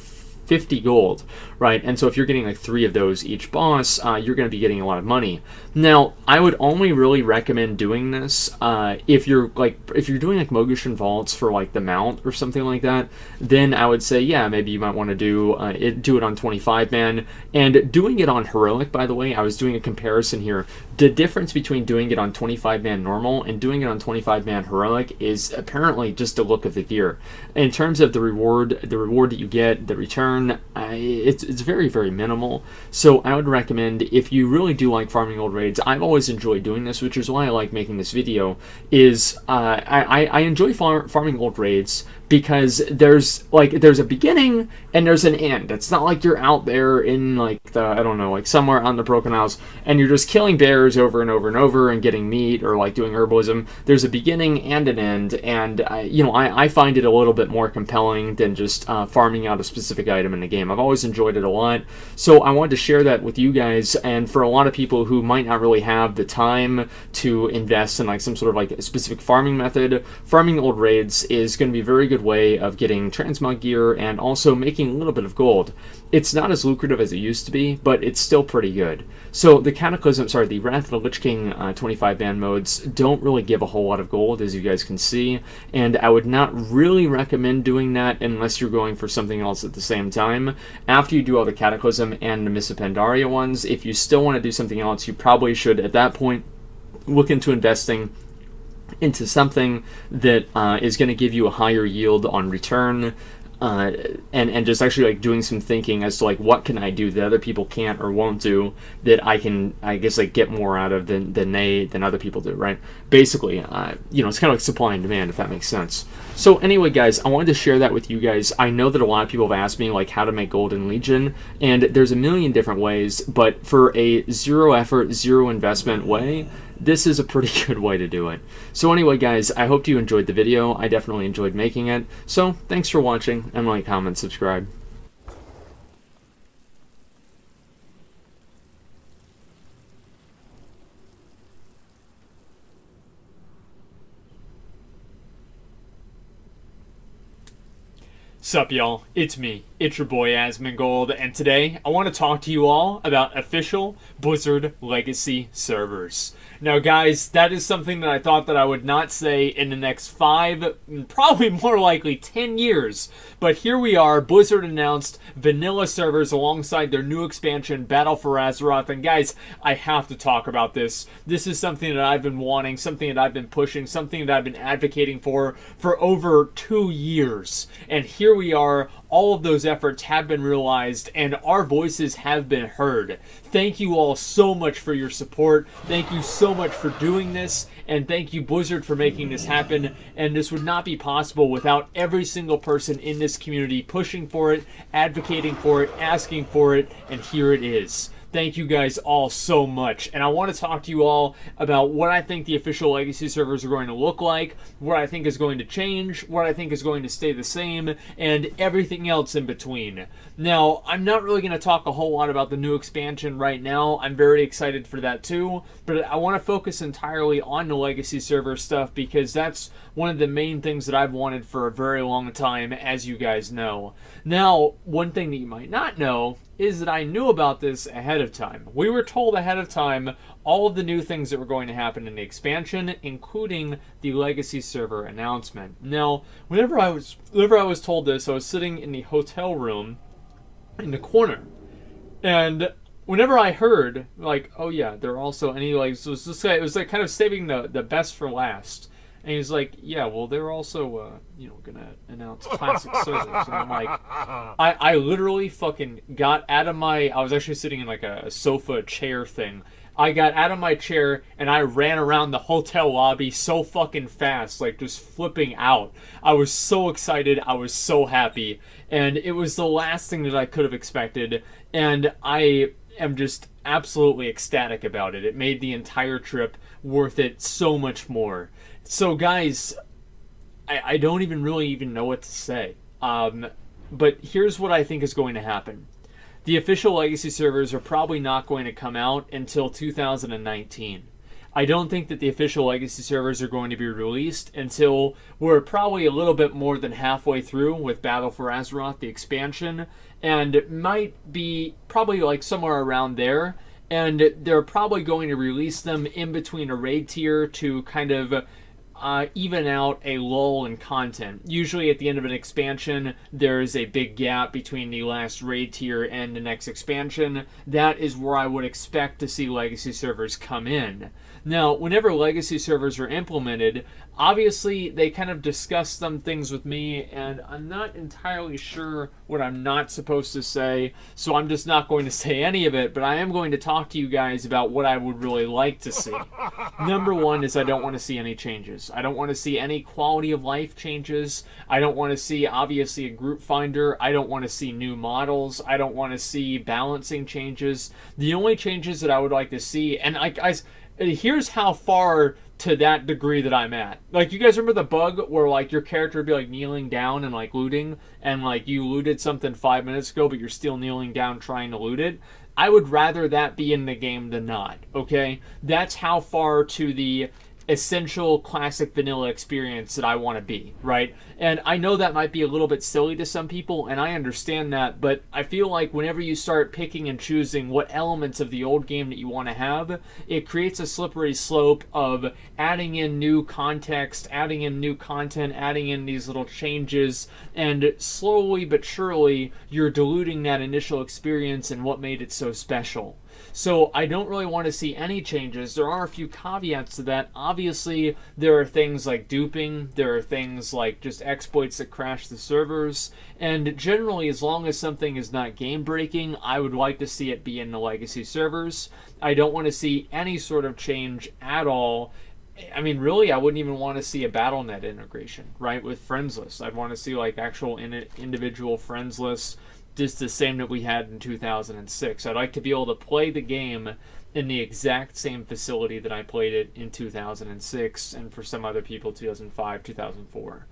50 gold, right? And so if you're getting like 3 of those each boss, you're going to be getting a lot of money. Now, I would only really recommend doing this if you're doing like Mogushan vaults for like the mount or something like that. Then I would say, yeah, maybe you might want to do it on 25 man, and doing it on heroic. By the way, I was doing a comparison here. The difference between doing it on 25 man normal and doing it on 25 man heroic is apparently just the look of the gear. In terms of the reward that you get, the return, it's very, very minimal. So I would recommend, if you really do like farming old raids, I've always enjoyed doing this, which is why I like making this video, is I enjoy farming old raids because there's a beginning and there's an end. It's not like you're out there in like I don't know, like somewhere on the Broken Isles and you're just killing bears over and over and over and getting meat or like doing herbalism. There's a beginning and an end, and I find it a little bit more compelling than just farming out a specific item in the game. I've always enjoyed it a lot, so I wanted to share that with you guys. And for a lot of people who might not really have the time to invest in like some sort of like a specific farming method, farming old raids is going to be a very good way of getting transmog gear and also making a little bit of gold. It's not as lucrative as it used to be, but it's still pretty good. So the the Wrath of the Lich King 25-man modes don't really give a whole lot of gold, as you guys can see, and I would not really recommend doing that unless you're going for something else at the same time. After you do all the Cataclysm and the Mists of Pandaria ones, if you still want to do something else, you probably should, at that point, look into investing into something that is going to give you a higher yield on return, and just actually like doing some thinking as to like what can I do that other people can't or won't do that I can, I guess, like get more out of than other people do, right? Basically, it's kind of like supply and demand, if that makes sense. So anyway, guys, I wanted to share that with you guys. I know that a lot of people have asked me like how to make gold in Legion, and there's a million different ways, but for a zero effort, zero investment way, this is a pretty good way to do it. So anyway, guys, I hope you enjoyed the video. I definitely enjoyed making it. So thanks for watching, and like, comment, subscribe. Sup y'all, it's me, it's your boy Asmongold, and today I want to talk to you all about official Blizzard Legacy servers. Now guys, that is something that I thought that I would not say in the next 5, probably more likely 10 years, but here we are. Blizzard announced vanilla servers alongside their new expansion, Battle for Azeroth, and guys, I have to talk about this. This is something that I've been wanting, something that I've been pushing, something that I've been advocating for over 2 years, and here we are. All of those efforts have been realized, and our voices have been heard. Thank you all so much for your support. Thank you so much for doing this, and thank you, Blizzard, for making this happen. And this would not be possible without every single person in this community pushing for it, advocating for it, asking for it, and here it is. Thank you guys all so much, and I want to talk to you all about what I think the official Legacy servers are going to look like, what I think is going to change, what I think is going to stay the same, and everything else in between. Now, I'm not really going to talk a whole lot about the new expansion right now. I'm very excited for that too, but I want to focus entirely on the Legacy server stuff because that's one of the main things that I've wanted for a very long time, as you guys know. Now, one thing that you might not know is that I knew about this ahead of time. We were told ahead of time all of the new things that were going to happen in the expansion, including the Legacy server announcement. Now, whenever I was told this, I was sitting in the hotel room in the corner, and whenever I heard, like, oh yeah, they're also, and he like, so it was like kind of saving the best for last. And he's like, yeah, well, they're also, gonna announce classic servers. And I'm like, I literally fucking got out of I was actually sitting in like a sofa chair thing. I got out of my chair and I ran around the hotel lobby so fucking fast, like just flipping out. I was so excited. I was so happy. And it was the last thing that I could have expected. And I am just absolutely ecstatic about it. It made the entire trip worth it so much more. So, guys, I don't even really even know what to say. But here's what I think is going to happen. The official Legacy servers are probably not going to come out until 2019. I don't think that the official Legacy servers are going to be released until we're probably a little bit more than halfway through with Battle for Azeroth, the expansion, and it might be probably like somewhere around there. And they're probably going to release them in between a raid tier to kind of even out a lull in content. Usually at the end of an expansion, there's a big gap between the last raid tier and the next expansion. That is where I would expect to see Legacy servers come in. Now, whenever Legacy servers are implemented, obviously they kind of discuss some things with me, and I'm not entirely sure what I'm not supposed to say, so I'm just not going to say any of it, but I am going to talk to you guys about what I would really like to see. Number one is I don't want to see any changes. I don't want to see any quality of life changes. I don't want to see, obviously, a group finder. I don't want to see new models. I don't want to see balancing changes. The only changes that I would like to see, and guys, here's how far to that degree that I'm at. Like, you guys remember the bug where, like, your character would be, like, kneeling down and, like, looting, and, like, you looted something 5 minutes ago, but you're still kneeling down trying to loot it? I would rather that be in the game than not, okay? That's how far to the essential classic vanilla experience that I want to be, right? And I know that might be a little bit silly to some people, and I understand that, but I feel like whenever you start picking and choosing what elements of the old game that you want to have, it creates a slippery slope of adding in new context, adding in new content, adding in these little changes, and slowly but surely you're diluting that initial experience and what made it so special. So I don't really want to see any changes. There are a few caveats to that. Obviously, there are things like duping. There are things like just exploits that crash the servers. And generally, as long as something is not game-breaking, I would like to see it be in the Legacy servers. I don't want to see any sort of change at all. I mean, really, I wouldn't even want to see a BattleNet integration, right, with friends lists. I'd want to see, like, actual individual friends lists, just the same that we had in 2006. I'd like to be able to play the game in the exact same facility that I played it in 2006, and for some other people, 2005, 2004.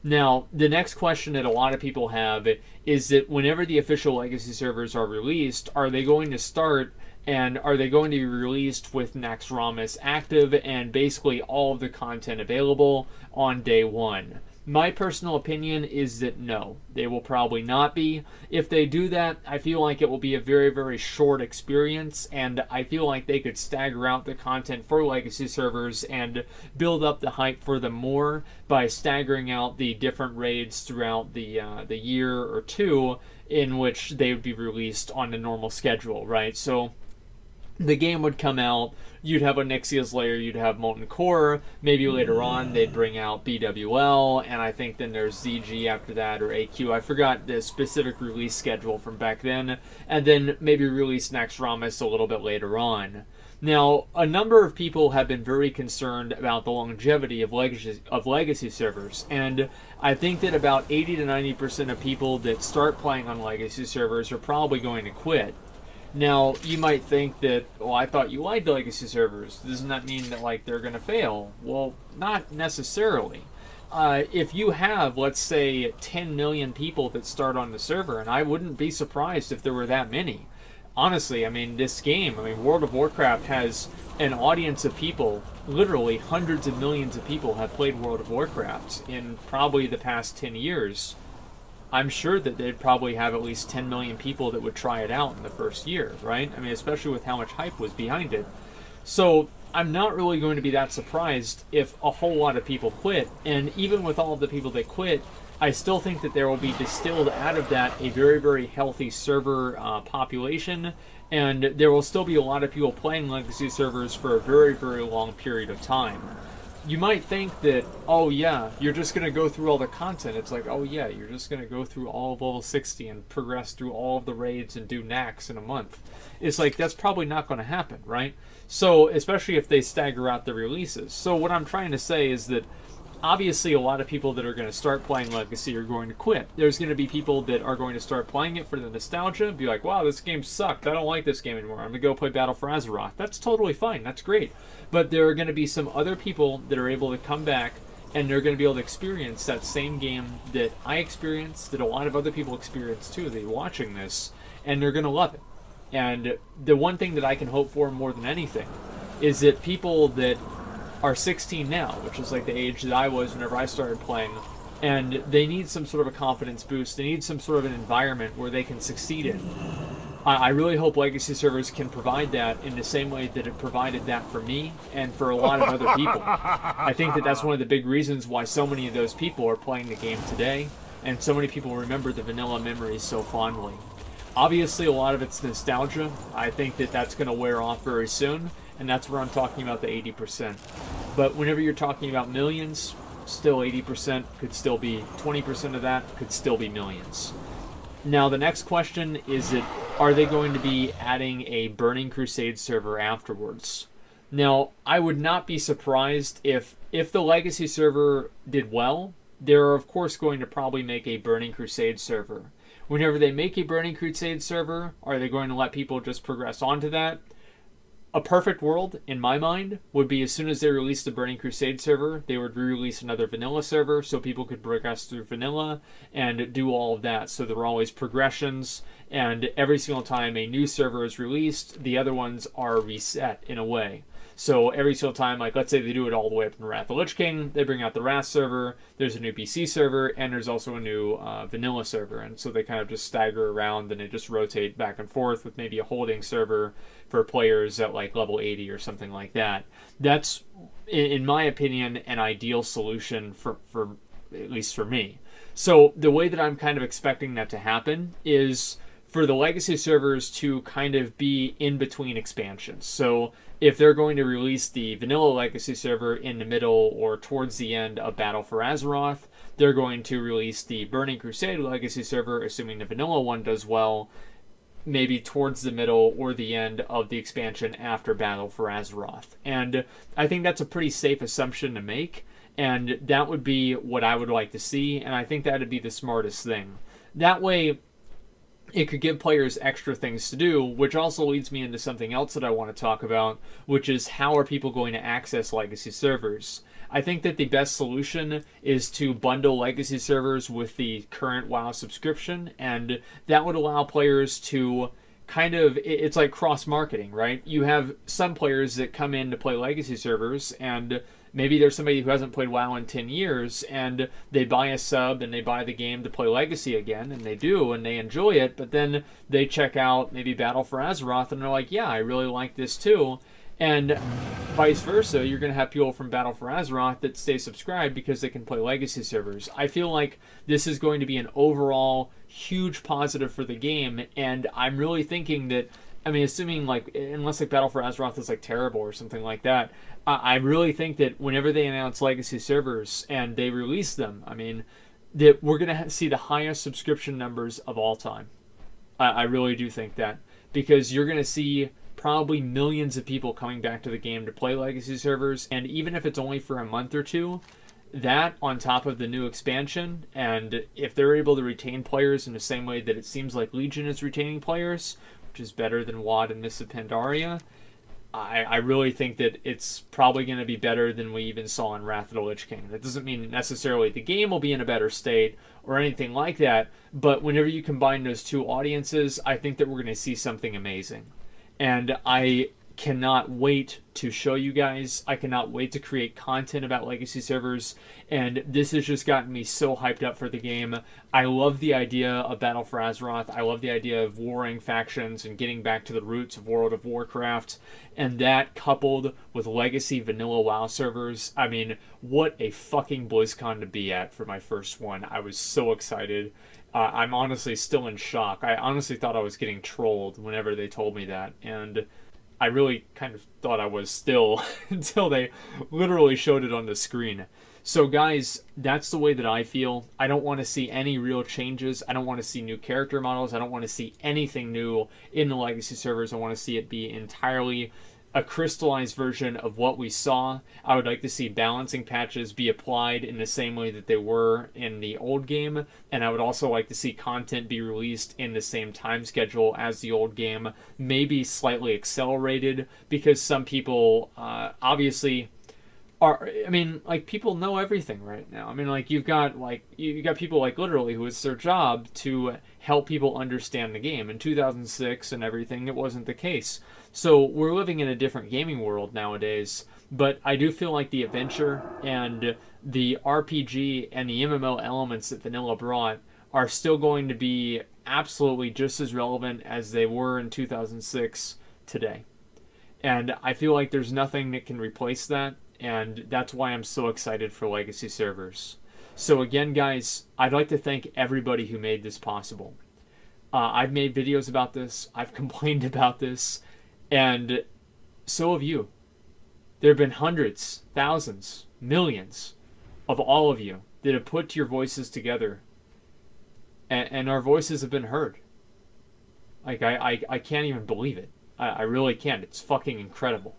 Now, the next question that a lot of people have is that whenever the official Legacy servers are released, are they going to start and are they going to be released with Naxxramas active and basically all of the content available on day one? My personal opinion is that no, they will probably not be. If they do that, I feel like it will be a very, very short experience, and I feel like they could stagger out the content for Legacy servers and build up the hype for them more by staggering out the different raids throughout the year or two in which they would be released on the normal schedule, right? So the game would come out, you'd have Onyxia's Lair, you'd have Molten Core, maybe later on they'd bring out BWL, and I think then there's ZG after that, or AQ. I forgot the specific release schedule from back then, and then maybe release Naxxramas a little bit later on. Now, a number of people have been very concerned about the longevity of legacy servers, and I think that about 80 to 90% of people that start playing on Legacy servers are probably going to quit. Now, you might think that, well, I thought you liked Legacy servers. Doesn't that mean that, like, they're going to fail? Well, not necessarily. If you have, let's say, 10 million people that start on the server, and I wouldn't be surprised if there were that many. Honestly, I mean, this game, World of Warcraft has an audience of people, literally hundreds of millions of people have played World of Warcraft in probably the past 10 years. I'm sure that they'd probably have at least 10 million people that would try it out in the first year, right? I mean, especially with how much hype was behind it. So I'm not really going to be that surprised if a whole lot of people quit. And even with all of the people that quit, I still think that there will be distilled out of that a very, very healthy server population. And there will still be a lot of people playing Legacy servers for a very, very long period of time. You might think that, oh yeah, you're just going to go through all the content. It's like, oh yeah, you're just going to go through all of level 60 and progress through all of the raids and do Nax in a month. It's like, that's probably not going to happen, right? So, especially if they stagger out the releases. So what I'm trying to say is that obviously a lot of people that are going to start playing Legacy are going to quit. There's going to be people that are going to start playing it for the nostalgia, be like, wow, this game sucked, I don't like this game anymore, I'm going to go play Battle for Azeroth. That's totally fine, that's great. But there are going to be some other people that are able to come back, and they're going to be able to experience that same game that I experienced, that a lot of other people experience too, that are watching this, and they're going to love it. And the one thing that I can hope for more than anything is that people that are 16 now, which is like the age that I was whenever I started playing, and they need some sort of a confidence boost, they need some sort of an environment where they can succeed in. I really hope Legacy servers can provide that in the same way that it provided that for me and for a lot of other people. I think that that's one of the big reasons why so many of those people are playing the game today, and so many people remember the vanilla memories so fondly. Obviously, a lot of it's nostalgia. I think that that's going to wear off very soon, and that's where I'm talking about the 80%. But whenever you're talking about millions, still 80% could still be 20% of that, could still be millions. Now, the next question is that, are they going to be adding a Burning Crusade server afterwards? Now, I would not be surprised if the Legacy server did well, they're of course going to probably make a Burning Crusade server. Whenever they make a Burning Crusade server, are they going to let people just progress onto that? A perfect world, in my mind, would be as soon as they released the Burning Crusade server, they would re-release another vanilla server so people could progress through vanilla and do all of that. So there were always progressions, and every single time a new server is released, the other ones are reset in a way. So every single time, like let's say they do it all the way up in Wrath of the Lich King, they bring out the Wrath server, there's a new BC server, and there's also a new vanilla server. And so they kind of just stagger around and they just rotate back and forth with maybe a holding server for players at like level 80 or something like that. That's, in my opinion, an ideal solution for at least for me. So the way that I'm kind of expecting that to happen is for the Legacy servers to kind of be in between expansions. So if they're going to release the vanilla Legacy server in the middle or towards the end of Battle for Azeroth, they're going to release the Burning Crusade Legacy server, assuming the vanilla one does well, maybe towards the middle or the end of the expansion after Battle for Azeroth. And I think that's a pretty safe assumption to make, and that would be what I would like to see, and I think that would be the smartest thing. That way, it could give players extra things to do, which also leads me into something else that I want to talk about, which is how are people going to access Legacy servers? I think that the best solution is to bundle Legacy servers with the current WoW subscription, and that would allow players to kind of, it's like cross-marketing, right? You have some players that come in to play Legacy servers, and maybe there's somebody who hasn't played WoW in 10 years, and they buy a sub and they buy the game to play Legacy again, and they do, and they enjoy it, but then they check out maybe Battle for Azeroth, and they're like, yeah, I really like this too. And vice versa, you're going to have people from Battle for Azeroth that stay subscribed because they can play Legacy servers. I feel like this is going to be an overall huge positive for the game, and I'm really thinking that, I mean, assuming like, unless like Battle for Azeroth is like terrible or something like that, I really think that whenever they announce Legacy servers and they release them, I mean, that we're going to see the highest subscription numbers of all time. I really do think that, because you're going to see probably millions of people coming back to the game to play Legacy servers, and even if it's only for a month or two, that on top of the new expansion, and if they're able to retain players in the same way that it seems like Legion is retaining players, which is better than WoD and Mists of Pandaria, I really think that it's probably going to be better than we even saw in Wrath of the Lich King. That doesn't mean necessarily the game will be in a better state or anything like that, but whenever you combine those two audiences, I think that we're going to see something amazing. And I cannot wait to show you guys. I cannot wait to create content about Legacy servers, and this has just gotten me so hyped up for the game. I love the idea of Battle for Azeroth. I love the idea of warring factions and getting back to the roots of World of Warcraft, and that coupled with Legacy vanilla WoW servers, I mean, what a fucking BlizzCon to be at for my first one. I was so excited. I'm honestly still in shock. I honestly thought I was getting trolled whenever they told me that, and I really kind of thought I was still until they literally showed it on the screen. So guys, that's the way that I feel. I don't want to see any real changes. I don't want to see new character models. I don't want to see anything new in the Legacy servers. I want to see it be entirely a crystallized version of what we saw. I would like to see balancing patches be applied in the same way that they were in the old game, and I would also like to see content be released in the same time schedule as the old game, maybe slightly accelerated, because some people obviously are, I mean, like, people know everything right now. I mean, like, you got people, like, literally who it's their job to help people understand the game. In 2006 and everything, it wasn't the case. So we're living in a different gaming world nowadays. But I do feel like the adventure and the RPG and the MMO elements that vanilla brought are still going to be absolutely just as relevant as they were in 2006 today. And I feel like there's nothing that can replace that, and that's why I'm so excited for Legacy servers. So again, guys, I'd like to thank everybody who made this possible. I've made videos about this, I've complained about this, and so have you. There have been hundreds, thousands, millions of all of you that have put your voices together, and our voices have been heard. Like, I can't even believe it. I really can't. It's fucking incredible.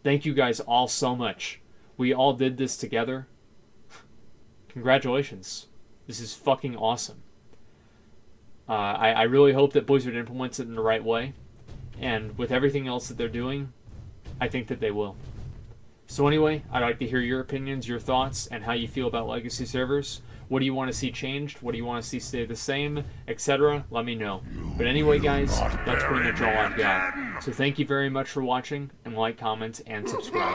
Thank you guys all so much. We all did this together. Congratulations. This is fucking awesome. I really hope that Blizzard implements it in the right way. And with everything else that they're doing, I think that they will. So anyway, I'd like to hear your opinions, your thoughts, and how you feel about Legacy servers. What do you want to see changed? What do you want to see stay the same? Etc. Let me know. But anyway, guys, that's pretty much all I've got. So thank you very much for watching, and like, comment, and subscribe.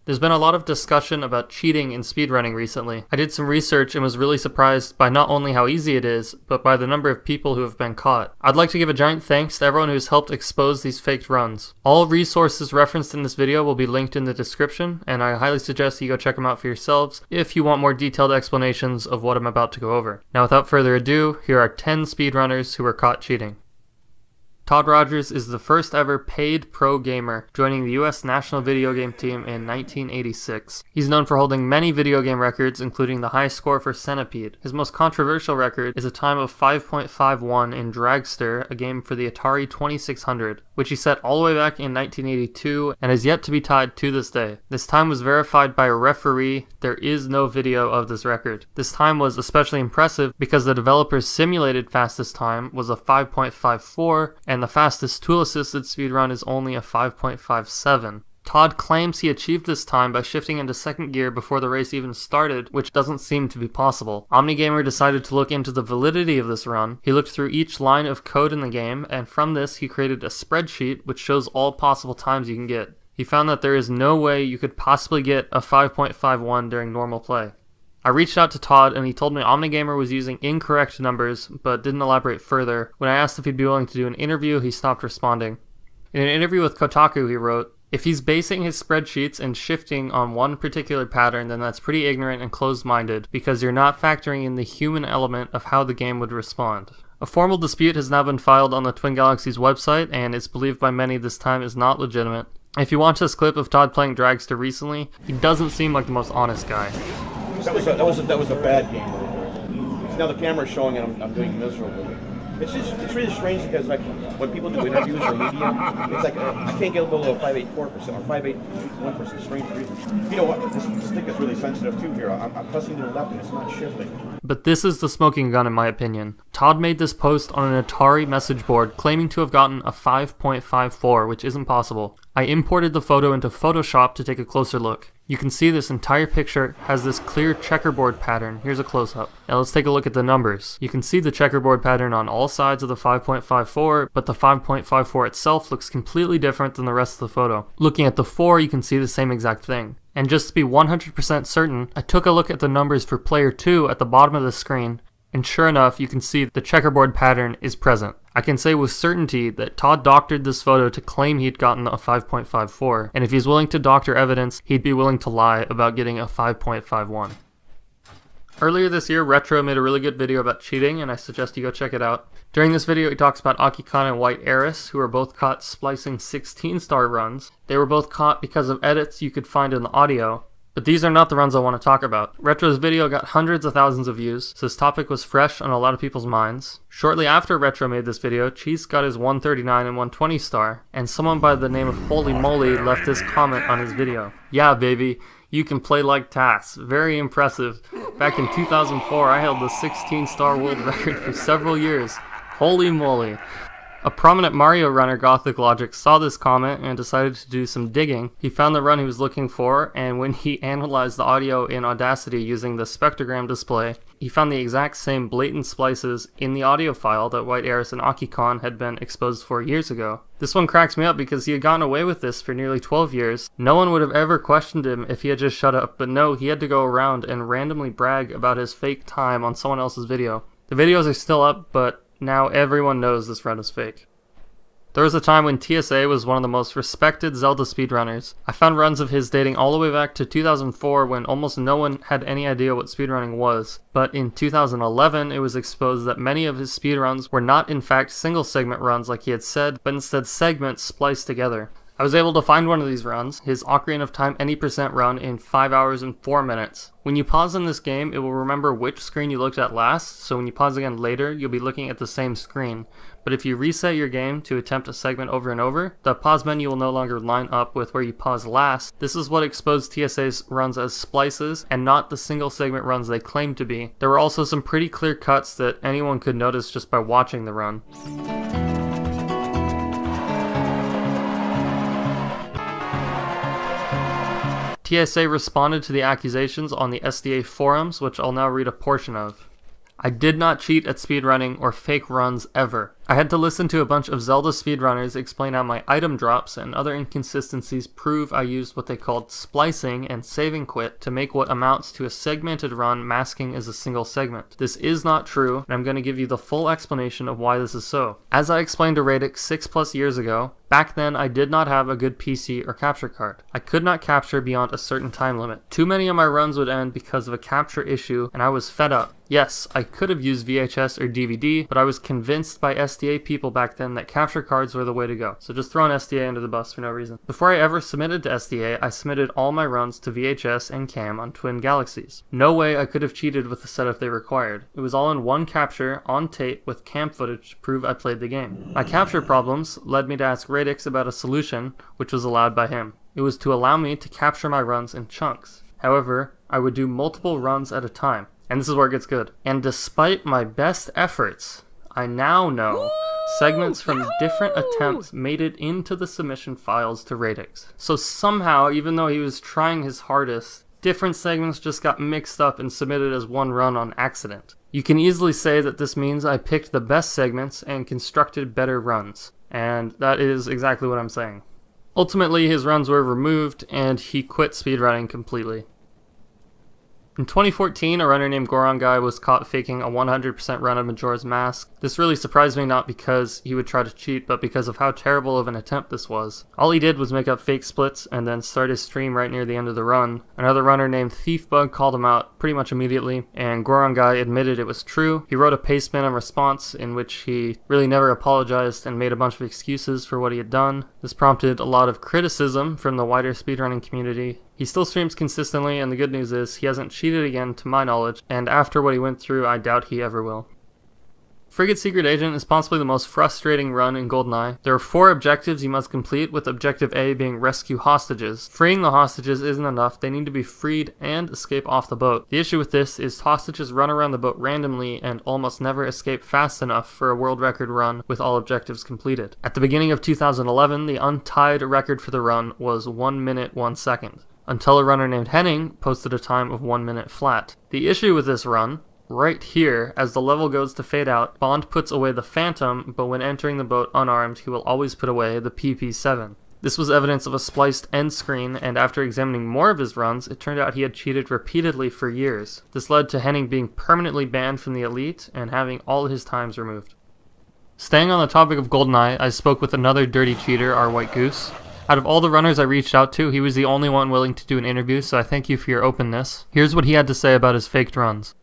There's been a lot of discussion about cheating in speedrunning recently. I did some research and was really surprised by not only how easy it is, but by the number of people who have been caught. I'd like to give a giant thanks to everyone who's helped expose these faked runs. All resources referenced in this video will be linked in the description, and I highly suggest you go check them out for yourselves if you want more detailed explanations of what I'm about to go over. Now without further ado, here are 10 speedrunners who were caught cheating. Todd Rogers is the first ever paid pro gamer, joining the US national video game team in 1986. He's known for holding many video game records, including the highest score for Centipede. His most controversial record is a time of 5.51 in Dragster, a game for the Atari 2600, which he set all the way back in 1982 and is yet to be tied to this day. This time was verified by a referee. There is no video of this record. This time was especially impressive because the developer's simulated fastest time was a 5.54, and the fastest tool-assisted speedrun is only a 5.57. Todd claims he achieved this time by shifting into second gear before the race even started, which doesn't seem to be possible. OmniGamer decided to look into the validity of this run. He looked through each line of code in the game, and from this he created a spreadsheet which shows all possible times you can get. He found that there is no way you could possibly get a 5.51 during normal play. I reached out to Todd and he told me OmniGamer was using incorrect numbers, but didn't elaborate further. When I asked if he'd be willing to do an interview, he stopped responding. In an interview with Kotaku, he wrote, "If he's basing his spreadsheets and shifting on one particular pattern, then that's pretty ignorant and closed-minded, because you're not factoring in the human element of how the game would respond." A formal dispute has now been filed on the Twin Galaxies website, and it's believed by many this time is not legitimate. If you watch this clip of Todd playing Dragster recently, he doesn't seem like the most honest guy. That was a bad game. Now the camera's showing and I'm doing miserably. It's really strange because like when people do interviews or media, it's like I can't get below 5.84% or 5.81 for some strange reason. You know what? This stick is really sensitive too here. I'm pressing to the left and it's not shifting. But this is the smoking gun in my opinion. Todd made this post on an Atari message board claiming to have gotten a 5.54, which isn't possible. I imported the photo into Photoshop to take a closer look. You can see this entire picture has this clear checkerboard pattern. Here's a close-up. Now let's take a look at the numbers. You can see the checkerboard pattern on all sides of the 5.54, but the 5.54 itself looks completely different than the rest of the photo. Looking at the 4, you can see the same exact thing. And just to be 100% certain, I took a look at the numbers for player 2 at the bottom of the screen, and sure enough, you can see the checkerboard pattern is present. I can say with certainty that Todd doctored this photo to claim he'd gotten a 5.54, and if he's willing to doctor evidence, he'd be willing to lie about getting a 5.51. Earlier this year, Retro made a really good video about cheating, and I suggest you go check it out. During this video, he talks about Akikon and White Eris, who were both caught splicing 16-star runs. They were both caught because of edits you could find in the audio, but these are not the runs I want to talk about. Retro's video got hundreds of thousands of views, so this topic was fresh on a lot of people's minds. Shortly after Retro made this video, Cheese got his 139 and 120 star, and someone by the name of Holy Moly left this comment on his video. "Yeah, baby, you can play like Tass. Very impressive. Back in 2004, I held the 16-star world record for several years. Holy moly." A prominent Mario runner, Gothic Logic, saw this comment and decided to do some digging. He found the run he was looking for, and when he analyzed the audio in Audacity using the spectrogram display, he found the exact same blatant splices in the audio file that White Eris and Akikon had been exposed for years ago. This one cracks me up because he had gotten away with this for nearly 12 years. No one would have ever questioned him if he had just shut up, but no, he had to go around and randomly brag about his fake time on someone else's video. The videos are still up, but now everyone knows this run is fake. There was a time when TSA was one of the most respected Zelda speedrunners. I found runs of his dating all the way back to 2004 when almost no one had any idea what speedrunning was. But in 2011 it was exposed that many of his speedruns were not in fact single segment runs like he had said, but instead segments spliced together. I was able to find one of these runs, his Ocarina of Time any percent run, in 5 hours and 4 minutes. When you pause in this game, it will remember which screen you looked at last, so when you pause again later, you'll be looking at the same screen. But if you reset your game to attempt a segment over and over, the pause menu will no longer line up with where you paused last. This is what exposed TSA's runs as splices, and not the single segment runs they claimed to be. There were also some pretty clear cuts that anyone could notice just by watching the run. TSA responded to the accusations on the SDA forums, which I'll now read a portion of. I did not cheat at speedrunning or fake runs ever. I had to listen to a bunch of Zelda speedrunners explain how my item drops and other inconsistencies prove I used what they called splicing and saving quit to make what amounts to a segmented run masking as a single segment. This is not true, and I'm going to give you the full explanation of why this is so. As I explained to Radix 6+ years ago, back then I did not have a good PC or capture card. I could not capture beyond a certain time limit. Too many of my runs would end because of a capture issue, and I was fed up. Yes, I could have used VHS or DVD, but I was convinced by SDA people back then that capture cards were the way to go. So just throwing SDA under the bus for no reason. Before I ever submitted to SDA, I submitted all my runs to VHS and CAM on Twin Galaxies. No way I could have cheated with the setup they required. It was all in one capture, on tape, with CAM footage to prove I played the game. My capture problems led me to ask Radix about a solution, which was allowed by him. It was to allow me to capture my runs in chunks. However, I would do multiple runs at a time. And this is where it gets good. And despite my best efforts, I now know segments from different attempts made it into the submission files to Radix. So somehow, even though he was trying his hardest, different segments just got mixed up and submitted as one run on accident. You can easily say that this means I picked the best segments and constructed better runs. And that is exactly what I'm saying. Ultimately, his runs were removed and he quit speedrunning completely. In 2014, a runner named Goron Guy was caught faking a 100% run of Majora's Mask. This really surprised me, not because he would try to cheat, but because of how terrible of an attempt this was. All he did was make up fake splits and then start his stream right near the end of the run. Another runner named Thiefbug called him out pretty much immediately, and Goron Guy admitted it was true. He wrote a pastebin in response in which he really never apologized and made a bunch of excuses for what he had done. This prompted a lot of criticism from the wider speedrunning community. He still streams consistently, and the good news is he hasn't cheated again to my knowledge, and after what he went through, I doubt he ever will. Frigate Secret Agent is possibly the most frustrating run in GoldenEye. There are 4 objectives you must complete, with Objective A being rescue hostages. Freeing the hostages isn't enough, they need to be freed and escape off the boat. The issue with this is hostages run around the boat randomly and almost never escape fast enough for a world record run with all objectives completed. At the beginning of 2011, the untied record for the run was 1 minute 1 second. Until a runner named Henning posted a time of 1 minute flat. The issue with this run, right here, as the level goes to fade out, Bond puts away the Phantom, but when entering the boat unarmed, he will always put away the PP7. This was evidence of a spliced end screen, and after examining more of his runs, it turned out he had cheated repeatedly for years. This led to Henning being permanently banned from the Elite and having all his times removed. Staying on the topic of GoldenEye, I spoke with another dirty cheater, our White Goose. Out of all the runners I reached out to, he was the only one willing to do an interview, so I thank you for your openness. Here's what he had to say about his faked runs.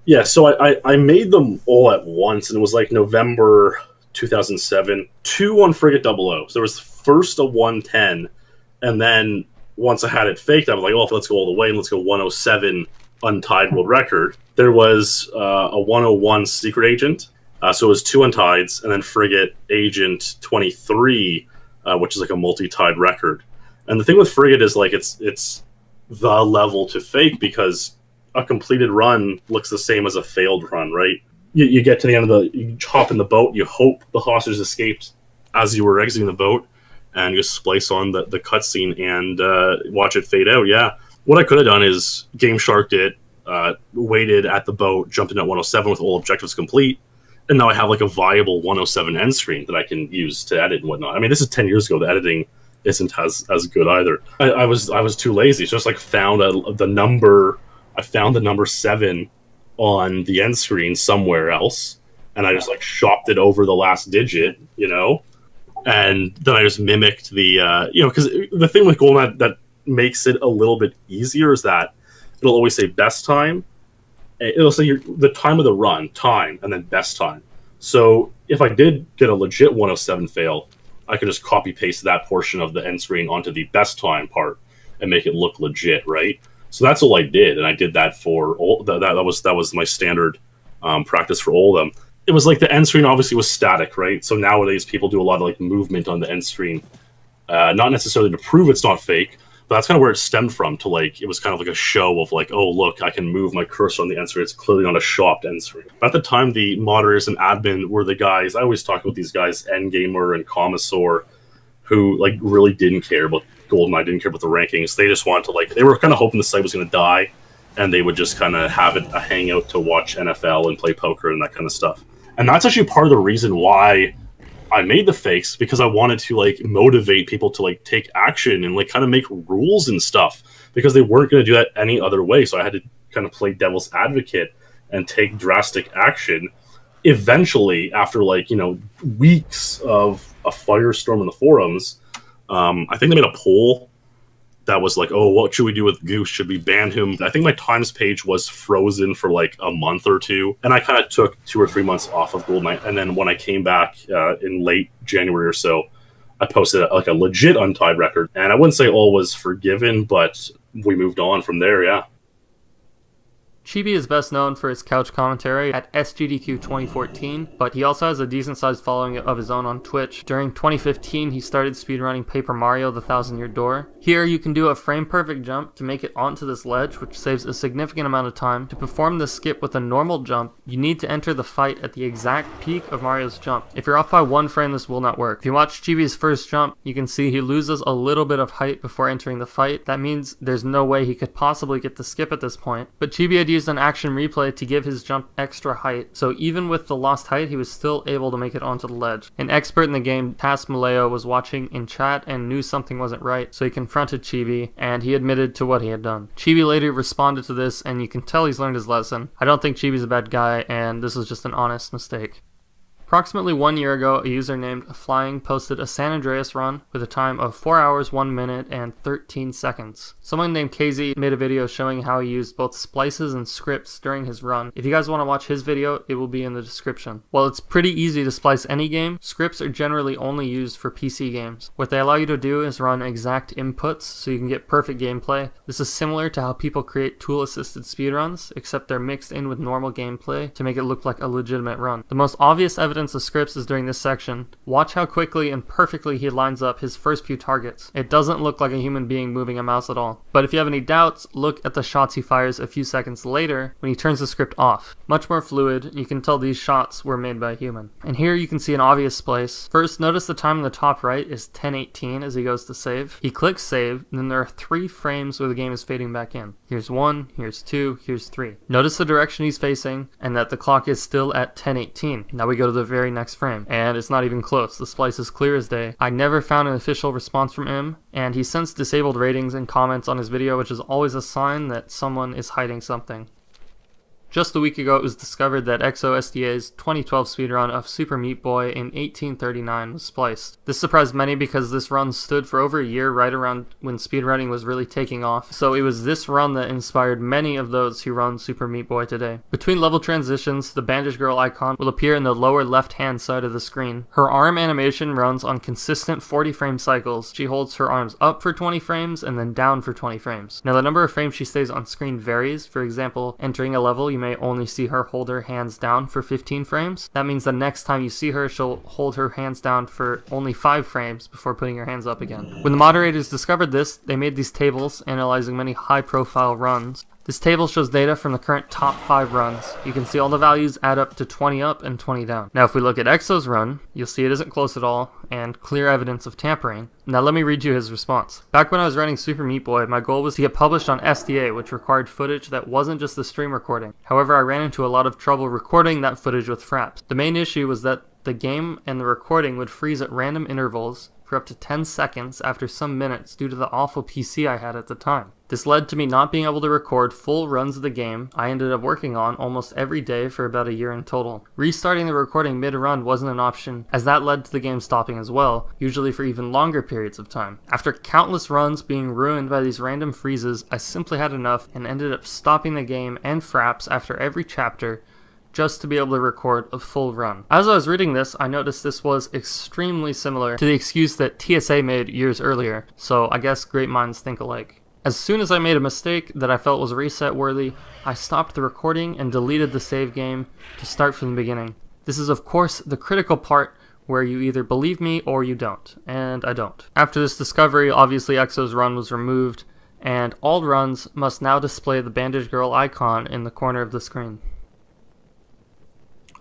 Yeah, so I made them all at once, and it was like November 2007. 2 on Frigate 00. So there was first a 110, and then once I had it faked, I was like, oh, let's go all the way, and let's go 107 untied world record. There was a 101 Secret Agent, so it was 2 untieds, and then Frigate Agent 23, which is like a multi-tied record. And the thing with Frigate is like it's the level to fake, because a completed run looks the same as a failed run, right? You get to the end of you hop in the boat, you hope the hostage escaped as you were exiting the boat, and you splice on the cutscene and watch it fade out. Yeah, what I could have done is Game Sharked it, waited at the boat, jumped in at 107 with all objectives complete, and now I have like a viable 107 end screen that I can use to edit and whatnot. I mean, this is 10 years ago. The editing isn't as good either. I was too lazy. So just like found the number 7 on the end screen somewhere else, and I just like shopped it over the last digit, and then I just mimicked the because the thing with GoldenEye that makes it a little bit easier is that it'll always say best time. It'll say the time of the run, time, and then best time. So if I did get a legit 107 fail, I could just copy paste that portion of the end screen onto the best time part and make it look legit, right? So that's all I did, and I did that for all. That was my standard practice for all of them. It was like the end screen obviously was static, right? So nowadays people do a lot of like movement on the end screen, not necessarily to prove it's not fake, but that's kind of where it stemmed from. To like, it was kind of like a show of like, oh look, I can move my cursor on the end screen. It's clearly not a shopped end screen. At the time, the moderators and admin were the guys. I always talk about these guys, Endgamer and Commissar, who like really didn't care about GoldenEye, didn't care about the rankings. They just wanted to they were kind of hoping the site was going to die, and they would just kind of have a hangout to watch NFL and play poker and that kind of stuff. And that's actually part of the reason why I made the fakes, because I wanted to like motivate people to like take action and like kind of make rules and stuff, because they weren't going to do that any other way. So I had to kind of play devil's advocate and take drastic action. Eventually, after like, you know, weeks of a firestorm in the forums, I think they made a poll that was like, oh, what should we do with Goose? Should we ban him? I think my times page was frozen for like a month or two. And I kind of took 2 or 3 months off of Gold Knight. And then when I came back in late January or so, I posted like a legit untied record. And I wouldn't say all was forgiven, but we moved on from there, yeah. Chibi is best known for his couch commentary at SGDQ 2014, but he also has a decent-sized following of his own on Twitch. During 2015, he started speedrunning Paper Mario: The Thousand Year Door. Here, you can do a frame-perfect jump to make it onto this ledge, which saves a significant amount of time. To perform this skip with a normal jump, you need to enter the fight at the exact peak of Mario's jump. If you're off by 1 frame, this will not work. If you watch Chibi's first jump, you can see he loses a little bit of height before entering the fight. That means there's no way he could possibly get the skip at this point. But Chibi had used an action replay to give his jump extra height, so even with the lost height, he was still able to make it onto the ledge. An expert in the game, Tas Maleo, was watching in chat and knew something wasn't right, so he confronted Chibi, and he admitted to what he had done. Chibi later responded to this, and you can tell he's learned his lesson. I don't think Chibi's a bad guy, and this was just an honest mistake. Approximately 1 year ago, a user named Flying posted a San Andreas run with a time of 4 hours, 1 minute, and 13 seconds. Someone named KZ made a video showing how he used both splices and scripts during his run. If you guys want to watch his video, it will be in the description. While it's pretty easy to splice any game, scripts are generally only used for PC games. What they allow you to do is run exact inputs so you can get perfect gameplay. This is similar to how people create tool-assisted speedruns, except they're mixed in with normal gameplay to make it look like a legitimate run. The most obvious evidence of scripts is during this section. Watch how quickly and perfectly he lines up his first few targets. It doesn't look like a human being moving a mouse at all. But if you have any doubts, look at the shots he fires a few seconds later when he turns the script off. Much more fluid, you can tell these shots were made by a human. And here you can see an obvious splice. First, notice the time in the top right is 10:18 as he goes to save. He clicks save, and then there are 3 frames where the game is fading back in. Here's 1, here's 2, here's 3. Notice the direction he's facing, and that the clock is still at 10:18. Now we go to the very next frame, and it's not even close. The splice is clear as day. I never found an official response from him, and he since disabled ratings and comments on his video, which is always a sign that someone is hiding something. Just a week ago, it was discovered that ExoSDA's 2012 speedrun of Super Meat Boy in 1839 was spliced. This surprised many because this run stood for over a year right around when speedrunning was really taking off, so it was this run that inspired many of those who run Super Meat Boy today. Between level transitions, the bandage girl icon will appear in the lower left-hand side of the screen. Her arm animation runs on consistent 40-frame cycles. She holds her arms up for 20 frames and then down for 20 frames. Now, the number of frames she stays on screen varies. For example, entering a level, you may only see her hold her hands down for 15 frames. That means the next time you see her, she'll hold her hands down for only 5 frames before putting her hands up again. When the moderators discovered this, they made these tables analyzing many high-profile runs. This table shows data from the current top 5 runs. You can see all the values add up to 20 up and 20 down. Now if we look at Exo's run, you'll see it isn't close at all, and clear evidence of tampering. Now let me read you his response. Back when I was running Super Meat Boy, my goal was to get published on SDA, which required footage that wasn't just the stream recording. However, I ran into a lot of trouble recording that footage with fraps. The main issue was that the game and the recording would freeze at random intervals for up to 10 seconds after some minutes due to the awful PC I had at the time. This led to me not being able to record full runs of the game I ended up working on almost every day for about a year in total. Restarting the recording mid-run wasn't an option, as that led to the game stopping as well, usually for even longer periods of time. After countless runs being ruined by these random freezes, I simply had enough and ended up stopping the game and fraps after every chapter just to be able to record a full run. As I was reading this, I noticed this was extremely similar to the excuse that TSA made years earlier, so I guess great minds think alike. As soon as I made a mistake that I felt was reset worthy, I stopped the recording and deleted the save game to start from the beginning. This is of course the critical part where you either believe me or you don't, and I don't. After this discovery, obviously Exo's run was removed, and all runs must now display the bandage girl icon in the corner of the screen.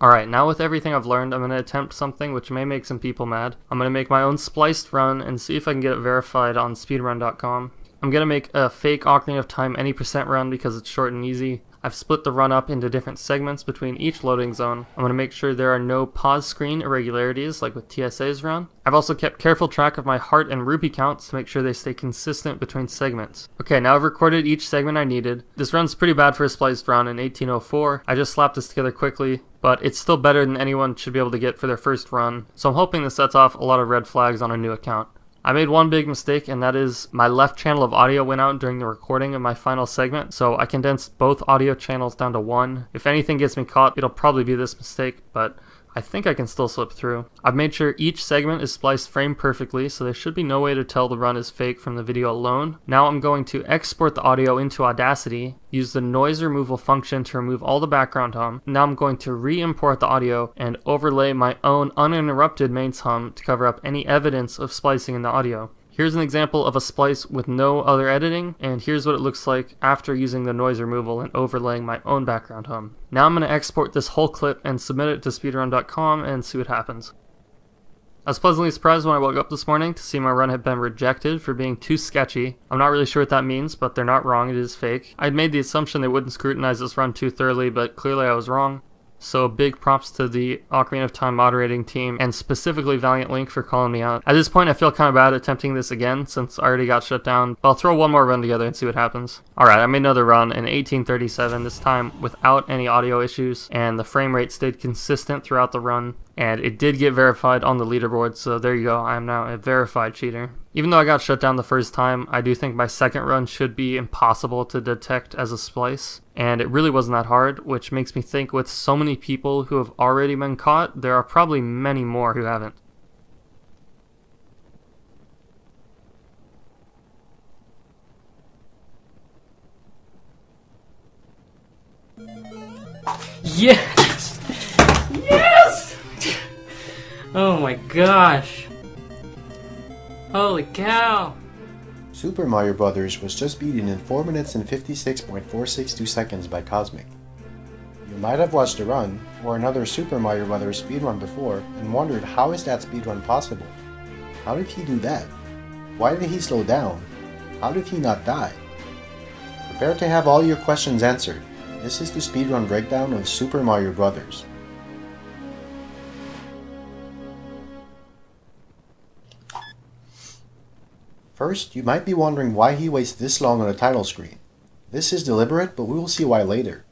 Alright, now with everything I've learned, I'm going to attempt something which may make some people mad. I'm going to make my own spliced run and see if I can get it verified on speedrun.com. I'm I'm going to make a fake Ocarina of Time any percent run because it's short and easy. I've split the run up into different segments between each loading zone. I'm going to make sure there are no pause screen irregularities like with TSA's run. I've also kept careful track of my heart and rupee counts to make sure they stay consistent between segments. Okay, now I've recorded each segment I needed. This run's pretty bad for a spliced run in 1804. I just slapped this together quickly, but it's still better than anyone should be able to get for their first run, so I'm hoping this sets off a lot of red flags on a new account. I made one big mistake, and that is my left channel of audio went out during the recording of my final segment, so I condensed both audio channels down to one. If anything gets me caught, it'll probably be this mistake, but I think I can still slip through. I've made sure each segment is spliced frame perfectly, so there should be no way to tell the run is fake from the video alone. Now I'm going to export the audio into Audacity, use the noise removal function to remove all the background hum. Now I'm going to re-import the audio and overlay my own uninterrupted mains hum to cover up any evidence of splicing in the audio. Here's an example of a splice with no other editing, and here's what it looks like after using the noise removal and overlaying my own background hum. Now I'm going to export this whole clip and submit it to speedrun.com and see what happens. I was pleasantly surprised when I woke up this morning to see my run had been rejected for being too sketchy. I'm not really sure what that means, but they're not wrong, it is fake. I'd made the assumption they wouldn't scrutinize this run too thoroughly, but clearly I was wrong. So big props to the Ocarina of Time moderating team, and specifically Valiant Link for calling me out. At this point I feel kind of bad attempting this again since I already got shut down, but I'll throw one more run together and see what happens. Alright, I made another run in 1837, this time without any audio issues, and the frame rate stayed consistent throughout the run. And it did get verified on the leaderboard, so there you go, I am now a verified cheater. Even though I got shut down the first time, I do think my second run should be impossible to detect as a splice. And it really wasn't that hard, which makes me think with so many people who have already been caught, there are probably many more who haven't. Yes! Yes! Oh my gosh. Holy cow. Super Mario Bros. Was just beaten in 4 minutes and 56.462 seconds by Cosmic. You might have watched a run, or another Super Mario Bros. Speedrun before, and wondered how is that speedrun possible? How did he do that? Why did he slow down? How did he not die? Prepare to have all your questions answered. This is the speedrun breakdown of Super Mario Bros. First, you might be wondering why he waits this long on the title screen. This is deliberate, but we will see why later.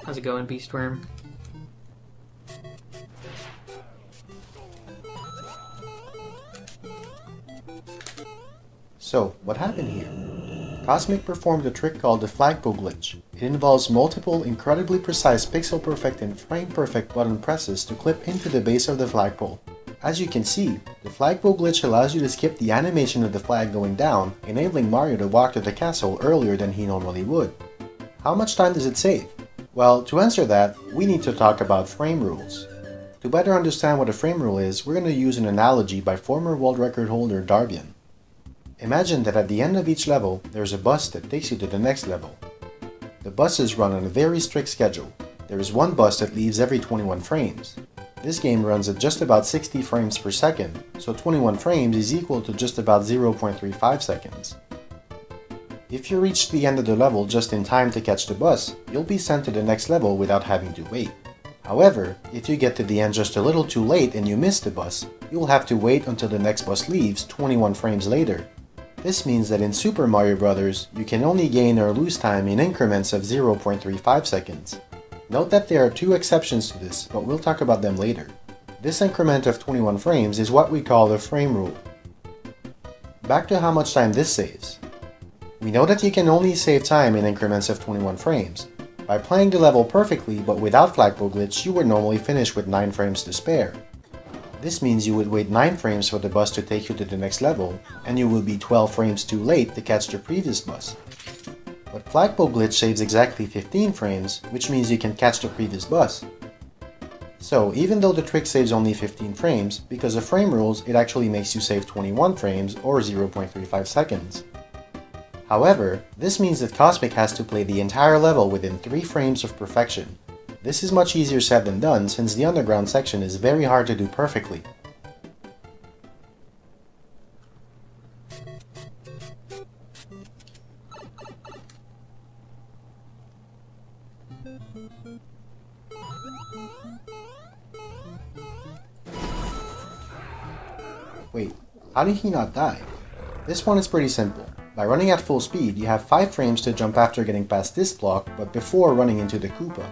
How's it going, Beastworm? So, what happened here? Cosmic performed a trick called the flagpole glitch. It involves multiple incredibly precise pixel-perfect and frame-perfect button presses to clip into the base of the flagpole. As you can see, the flagpole glitch allows you to skip the animation of the flag going down, enabling Mario to walk to the castle earlier than he normally would. How much time does it save? Well, to answer that, we need to talk about frame rules. To better understand what a frame rule is, we're going to use an analogy by former world record holder Darbian. Imagine that at the end of each level, there's a bus that takes you to the next level. The buses run on a very strict schedule. There is one bus that leaves every 21 frames. This game runs at just about 60 frames per second, so 21 frames is equal to just about 0.35 seconds. If you reach the end of the level just in time to catch the bus, you'll be sent to the next level without having to wait. However, if you get to the end just a little too late and you miss the bus, you'll have to wait until the next bus leaves 21 frames later. This means that in Super Mario Bros., you can only gain or lose time in increments of 0.35 seconds. Note that there are two exceptions to this, but we'll talk about them later. This increment of 21 frames is what we call the frame rule. Back to how much time this saves. We know that you can only save time in increments of 21 frames. By playing the level perfectly but without flagpole glitch, you would normally finish with 9 frames to spare. This means you would wait 9 frames for the bus to take you to the next level, and you will be 12 frames too late to catch the previous bus. But flagpole glitch saves exactly 15 frames, which means you can catch the previous bus. So even though the trick saves only 15 frames, because of frame rules it actually makes you save 21 frames or 0.35 seconds. However, this means that Cosmic has to play the entire level within 3 frames of perfection. This is much easier said than done since the underground section is very hard to do perfectly. Wait, how did he not die? This one is pretty simple. By running at full speed, you have 5 frames to jump after getting past this block, but before running into the Koopa.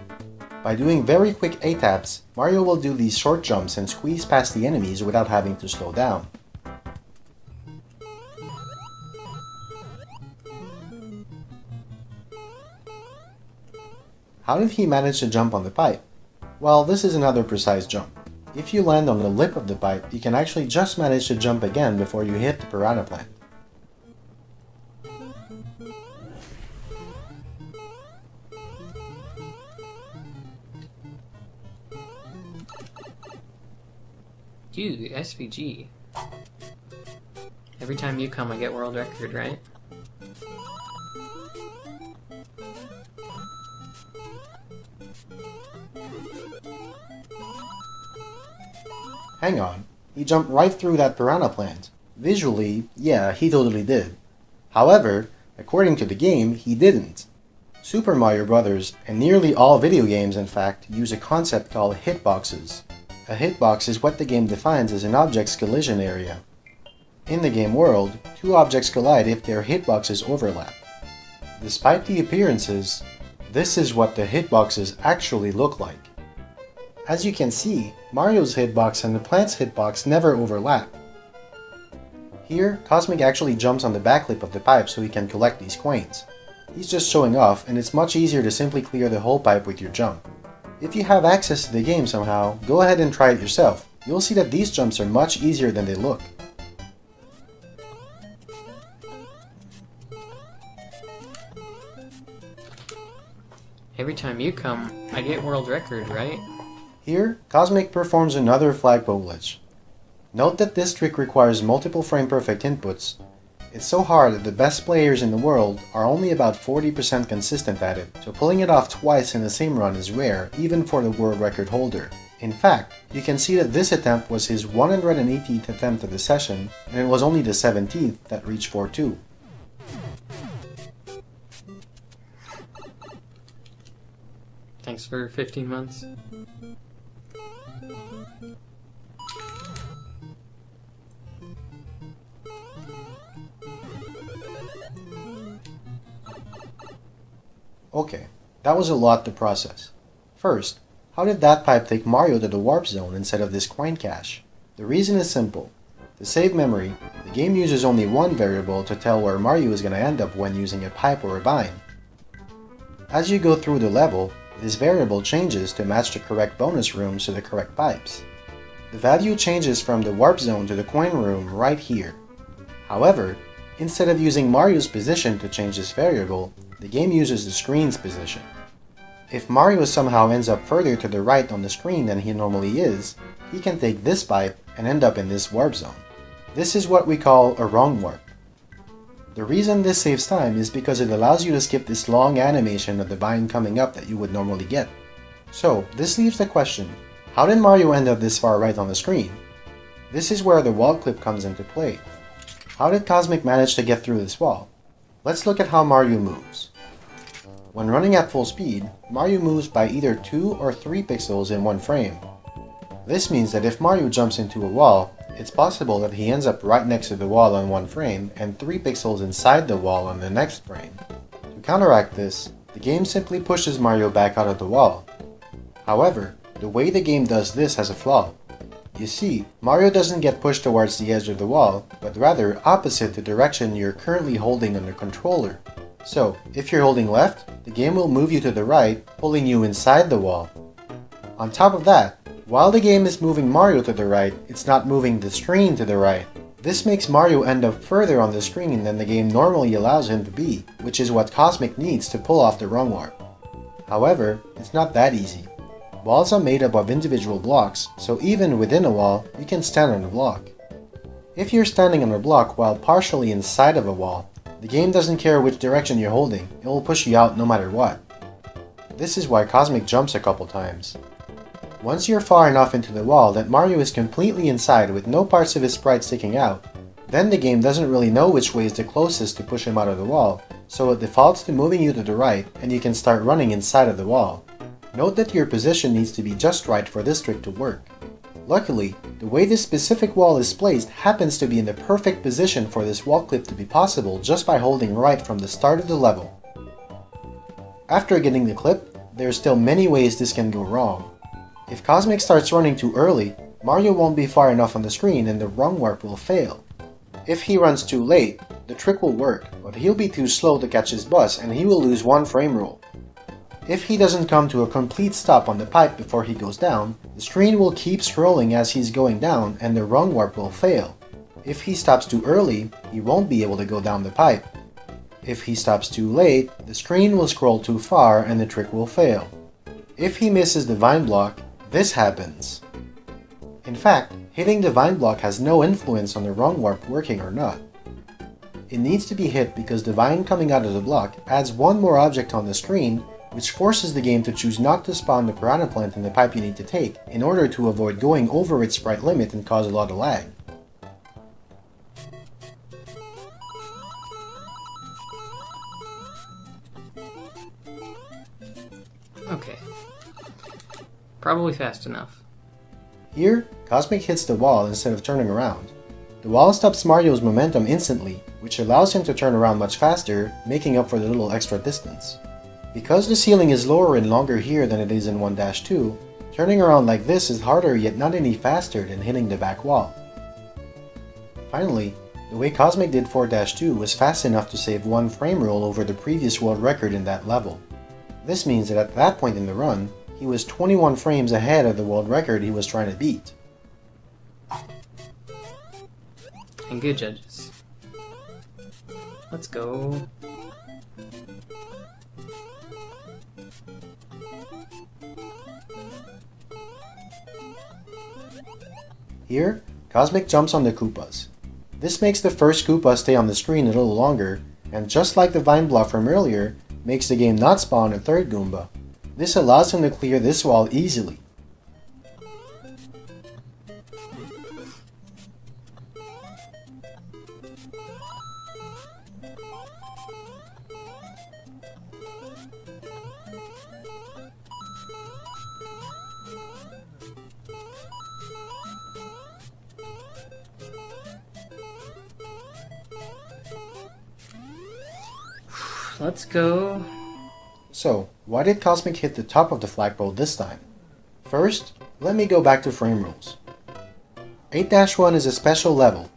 By doing very quick A-taps, Mario will do these short jumps and squeeze past the enemies without having to slow down. How did he manage to jump on the pipe? Well, this is another precise jump. If you land on the lip of the pipe, you can actually just manage to jump again before you hit the piranha plant. Dude, SVG. Every time you come, I get world record, right? Hang on, he jumped right through that piranha plant. Visually, yeah, he totally did. However, according to the game, he didn't. Super Mario Bros. And nearly all video games, in fact, use a concept called hitboxes. A hitbox is what the game defines as an object's collision area. In the game world, 2 objects collide if their hitboxes overlap. Despite the appearances, this is what the hitboxes actually look like. As you can see, Mario's hitbox and the plant's hitbox never overlap. Here, Cosmic actually jumps on the backlip of the pipe so he can collect these coins. He's just showing off, and it's much easier to simply clear the whole pipe with your jump. If you have access to the game somehow, go ahead and try it yourself. You'll see that these jumps are much easier than they look. Every time you come, I get world record, right? Here, Cosmic performs another flagpole glitch. Note that this trick requires multiple frame perfect inputs. It's so hard that the best players in the world are only about 40% consistent at it, so pulling it off twice in the same run is rare, even for the world record holder. In fact, you can see that this attempt was his 118th attempt of the session, and it was only the 17th that reached 4-2. Thanks for 15 months. Okay, that was a lot to process. First, how did that pipe take Mario to the warp zone instead of this coin cache? The reason is simple. To save memory, the game uses only one variable to tell where Mario is going to end up when using a pipe or a vine. As you go through the level, this variable changes to match the correct bonus rooms to the correct pipes. The value changes from the warp zone to the coin room right here. However, instead of using Mario's position to change this variable, the game uses the screen's position. If Mario somehow ends up further to the right on the screen than he normally is, he can take this pipe and end up in this warp zone. This is what we call a wrong warp. The reason this saves time is because it allows you to skip this long animation of the vine coming up that you would normally get. So, this leaves the question, how did Mario end up this far right on the screen? This is where the wall clip comes into play. How did Cosmic manage to get through this wall? Let's look at how Mario moves. When running at full speed, Mario moves by either 2 or 3 pixels in one frame. This means that if Mario jumps into a wall, it's possible that he ends up right next to the wall on one frame and 3 pixels inside the wall on the next frame. To counteract this, the game simply pushes Mario back out of the wall. However, the way the game does this has a flaw. You see, Mario doesn't get pushed towards the edge of the wall, but rather opposite the direction you're currently holding on the controller. So, if you're holding left, the game will move you to the right, pulling you inside the wall. On top of that, while the game is moving Mario to the right, it's not moving the screen to the right. This makes Mario end up further on the screen than the game normally allows him to be, which is what Cosmic needs to pull off the wrong warp. However, it's not that easy. Walls are made up of individual blocks, so even within a wall, you can stand on a block. If you're standing on a block while partially inside of a wall, The game doesn't care which direction you're holding, it will push you out no matter what. This is why Cosmic jumps a couple times. Once you're far enough into the wall that Mario is completely inside with no parts of his sprite sticking out, then the game doesn't really know which way is the closest to push him out of the wall, so it defaults to moving you to the right and you can start running inside of the wall. Note that your position needs to be just right for this trick to work. Luckily, the way this specific wall is placed happens to be in the perfect position for this wall clip to be possible just by holding right from the start of the level. After getting the clip, there are still many ways this can go wrong. If Cosmic starts running too early, Mario won't be far enough on the screen and the rung warp will fail. If he runs too late, the trick will work, but he'll be too slow to catch his bus and he will lose one frame rule. If he doesn't come to a complete stop on the pipe before he goes down, the screen will keep scrolling as he's going down and the rung warp will fail. If he stops too early, he won't be able to go down the pipe. If he stops too late, the screen will scroll too far and the trick will fail. If he misses the vine block, this happens. In fact, hitting the vine block has no influence on the rung warp working or not. It needs to be hit because the vine coming out of the block adds one more object on the screen, which forces the game to choose not to spawn the piranha plant in the pipe you need to take in order to avoid going over its sprite limit and cause a lot of lag. Okay. Probably fast enough. Here, Cosmic hits the wall instead of turning around. The wall stops Mario's momentum instantly, which allows him to turn around much faster, making up for the little extra distance. Because the ceiling is lower and longer here than it is in 1-2, turning around like this is harder yet not any faster than hitting the back wall. Finally, the way Cosmic did 4-2 was fast enough to save one frame rule over the previous world record in that level. This means that at that point in the run, he was 21 frames ahead of the world record he was trying to beat. And good judges. Let's go. Here, Cosmic jumps on the Koopas. This makes the first Koopa stay on the screen a little longer, and just like the vine block from earlier, makes the game not spawn a third Goomba. This allows him to clear this wall easily. Let's go. So, why did Cosmic hit the top of the flagpole this time? First, let me go back to frame rules. 8-1 is a special level.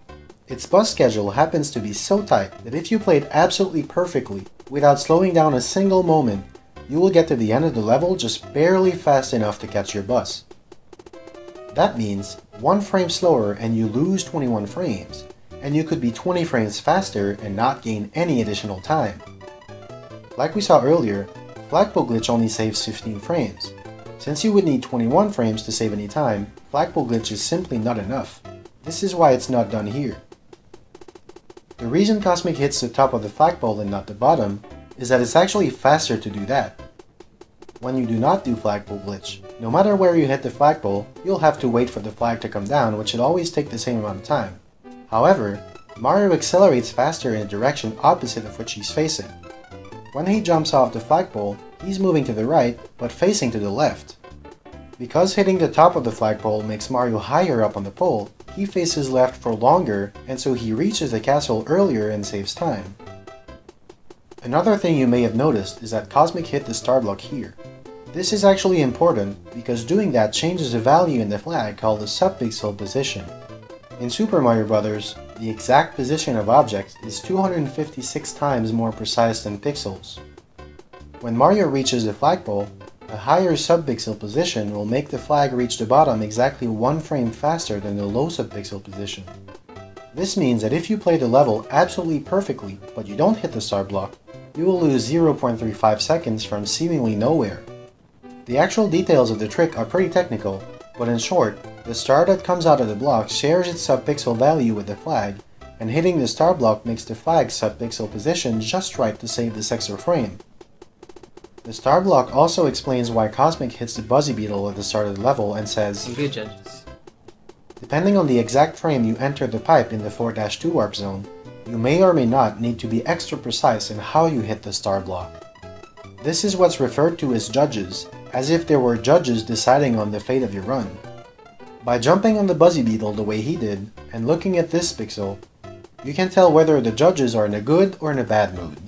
Its bus schedule happens to be so tight that if you played absolutely perfectly, without slowing down a single moment, you will get to the end of the level just barely fast enough to catch your bus. That means 1 frame slower and you lose 21 frames, and you could be 20 frames faster and not gain any additional time. Like we saw earlier, Flagpole Glitch only saves 15 frames. Since you would need 21 frames to save any time, Flagpole Glitch is simply not enough. This is why it's not done here. The reason Cosmic hits the top of the flagpole and not the bottom is that it's actually faster to do that. When you do not do Flagpole Glitch, no matter where you hit the flagpole, you'll have to wait for the flag to come down, which should always take the same amount of time. However, Mario accelerates faster in a direction opposite of which he's facing. When he jumps off the flagpole, he's moving to the right, but facing to the left. Because hitting the top of the flagpole makes Mario higher up on the pole, he faces left for longer, and so he reaches the castle earlier and saves time. Another thing you may have noticed is that Cosmic hit the star block here. This is actually important because doing that changes a value in the flag called the subpixel position. In Super Mario Bros., the exact position of objects is 256 times more precise than pixels. When Mario reaches the flagpole, a higher subpixel position will make the flag reach the bottom exactly 1 frame faster than the low subpixel position. This means that if you play the level absolutely perfectly, but you don't hit the star block, you will lose 0.35 seconds from seemingly nowhere. The actual details of the trick are pretty technical, but in short, the star that comes out of the block shares its subpixel value with the flag, and hitting the star block makes the flag sub-pixel position just right to save this extra frame. The star block also explains why Cosmic hits the Buzzy Beetle at the start of the level and says, Good judges. depending on the exact frame you enter the pipe in the 4-2 warp zone, you may or may not need to be extra precise in how you hit the star block. This is what's referred to as judges, as if there were judges deciding on the fate of your run. By jumping on the Buzzy Beetle the way he did, and looking at this pixel, you can tell whether the judges are in a good or in a bad mood.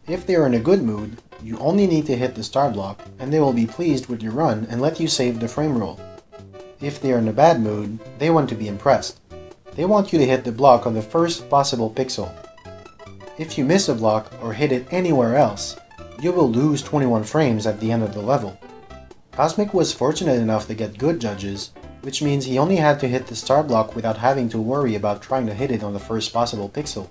If they are in a good mood, you only need to hit the star block, and they will be pleased with your run and let you save the frame roll. If they are in a bad mood, they want to be impressed. They want you to hit the block on the first possible pixel. If you miss a block or hit it anywhere else, you will lose 21 frames at the end of the level. Cosmic was fortunate enough to get good judges, which means he only had to hit the star block without having to worry about trying to hit it on the first possible pixel.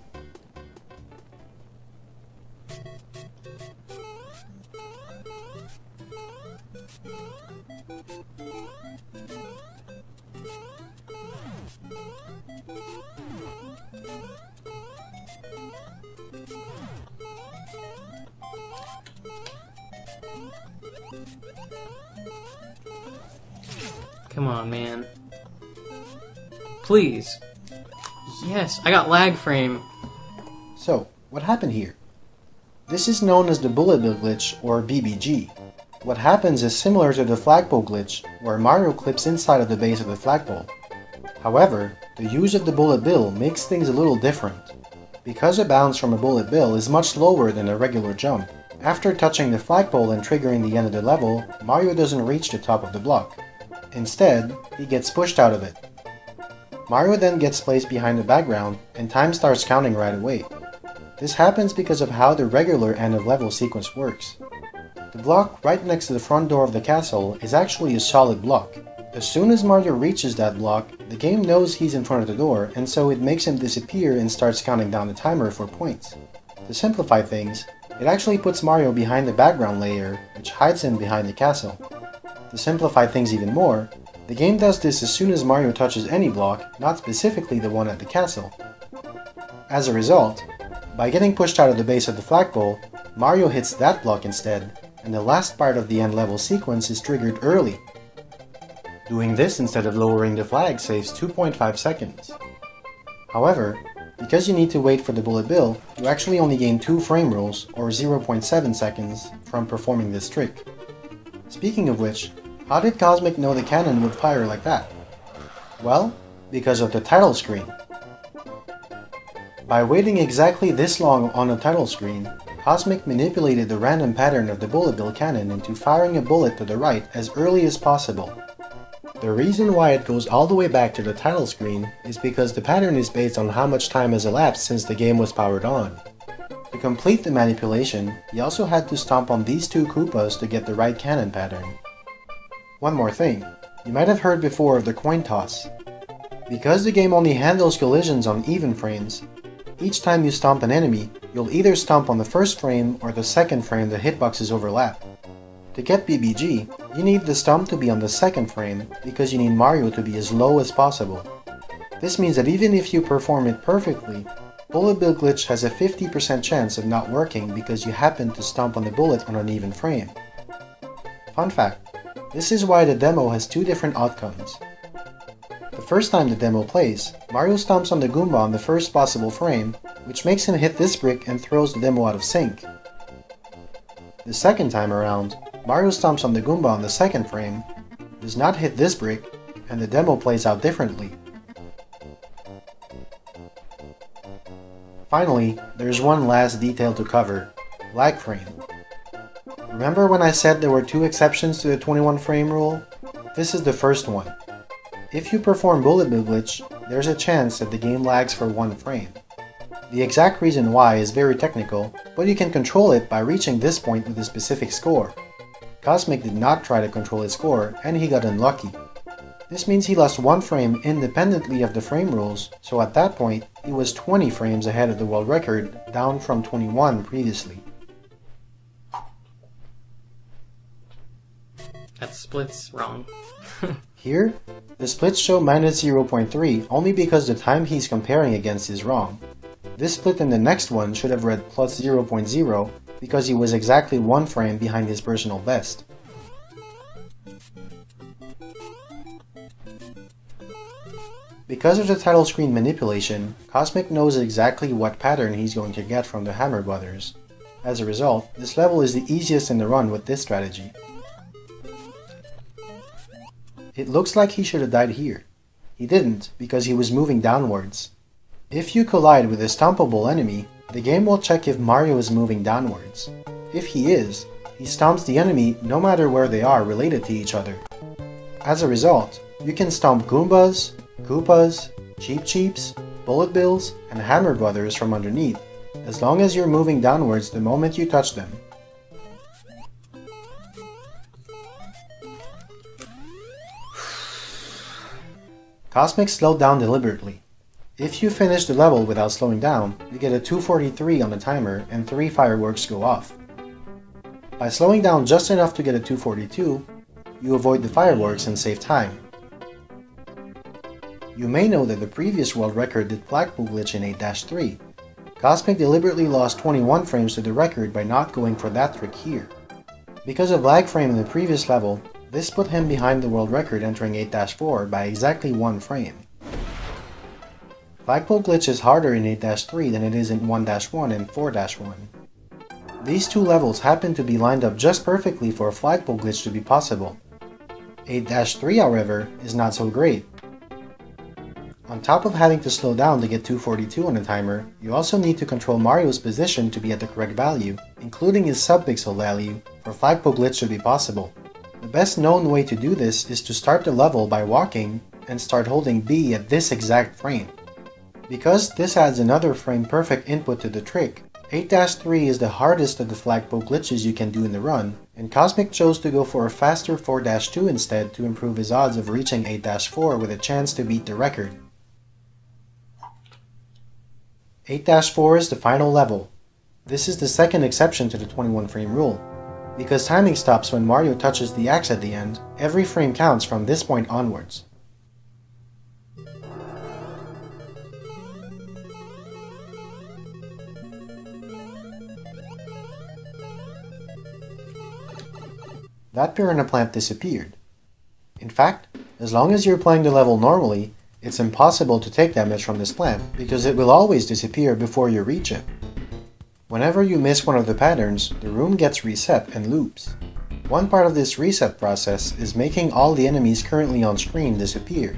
Come on, man. Please. Yes, I got lag frame. So, what happened here? This is known as the bullet bill glitch, or BBG. What happens is similar to the flagpole glitch, where Mario clips inside of the base of the flagpole. However, the use of the bullet bill makes things a little different. Because a bounce from a bullet bill is much lower than a regular jump, after touching the flagpole and triggering the end of the level, Mario doesn't reach the top of the block. Instead, he gets pushed out of it. Mario then gets placed behind the background, and time starts counting right away. This happens because of how the regular end of level sequence works. The block right next to the front door of the castle is actually a solid block. As soon as Mario reaches that block, the game knows he's in front of the door, and so it makes him disappear and starts counting down the timer for points. To simplify things, it actually puts Mario behind the background layer, which hides him behind the castle. To simplify things even more, the game does this as soon as Mario touches any block, not specifically the one at the castle. As a result, by getting pushed out of the base of the flagpole, Mario hits that block instead, and the last part of the end level sequence is triggered early. Doing this instead of lowering the flag saves 2.5 seconds. However, because you need to wait for the bullet bill, you actually only gain 2 frame rolls, or 0.7 seconds, from performing this trick. Speaking of which, how did Cosmic know the cannon would fire like that? Well, because of the title screen. By waiting exactly this long on the title screen, Cosmic manipulated the random pattern of the bullet bill cannon into firing a bullet to the right as early as possible. The reason why it goes all the way back to the title screen is because the pattern is based on how much time has elapsed since the game was powered on. To complete the manipulation, he also had to stomp on these 2 Koopas to get the right cannon pattern. One more thing, you might have heard before of the coin toss. Because the game only handles collisions on even frames, each time you stomp an enemy, you'll either stomp on the first frame or the second frame the hitboxes overlap. To get BBG, you need the stomp to be on the second frame because you need Mario to be as low as possible. This means that even if you perform it perfectly, Bullet Bill Glitch has a 50% chance of not working because you happen to stomp on the bullet on an even frame. Fun fact, this is why the demo has 2 different outcomes. The first time the demo plays, Mario stomps on the Goomba on the first possible frame, which makes him hit this brick and throws the demo out of sync. The second time around, Mario stomps on the Goomba on the second frame, does not hit this brick, and the demo plays out differently. Finally, there's one last detail to cover, lag frame. Remember when I said there were 2 exceptions to the 21 frame rule? This is the first one. If you perform Bullet Bill Glitch, there's a chance that the game lags for 1 frame. The exact reason why is very technical, but you can control it by reaching this point with a specific score. Cosmic did not try to control his score, and he got unlucky. This means he lost 1 frame independently of the frame rules, so at that point, he was 20 frames ahead of the world record, down from 21 previously. That split's wrong. Here, the splits show minus 0.3 only because the time he's comparing against is wrong. This split in the next one should have read plus 0.0 because he was exactly 1 frame behind his personal best. Because of the title screen manipulation, Cosmic knows exactly what pattern he's going to get from the Hammer Brothers. As a result, this level is the easiest in the run with this strategy. It looks like he should have died here. He didn't, because he was moving downwards. If you collide with a stompable enemy, the game will check if Mario is moving downwards. If he is, he stomps the enemy no matter where they are related to each other. As a result, you can stomp Goombas, Koopas, Cheep Cheeps, Bullet Bills, and Hammer Brothers from underneath, as long as you're moving downwards the moment you touch them. Cosmic slowed down deliberately. If you finish the level without slowing down, you get a 243 on the timer and 3 fireworks go off. By slowing down just enough to get a 242, you avoid the fireworks and save time. You may know that the previous world record did flagpole glitch in 8-3. Cosmic deliberately lost 21 frames to the record by not going for that trick here. Because of lag frame in the previous level, this put him behind the world record entering 8-4 by exactly 1 frame. Flagpole glitch is harder in 8-3 than it is in 1-1 and 4-1. These two levels happen to be lined up just perfectly for a flagpole glitch to be possible. 8-3, however, is not so great. On top of having to slow down to get 242 on the timer, you also need to control Mario's position to be at the correct value, including his subpixel value, for flagpole glitch to be possible. The best known way to do this is to start the level by walking and start holding B at this exact frame. Because this adds another frame perfect input to the trick, 8-3 is the hardest of the flagpole glitches you can do in the run, and Cosmic chose to go for a faster 4-2 instead to improve his odds of reaching 8-4 with a chance to beat the record. 8-4 is the final level. This is the second exception to the 21 frame rule. Because timing stops when Mario touches the axe at the end, every frame counts from this point onwards. That piranha plant disappeared. In fact, as long as you're playing the level normally, it's impossible to take damage from this plant because it will always disappear before you reach it. Whenever you miss one of the patterns, the room gets reset and loops. One part of this reset process is making all the enemies currently on screen disappear.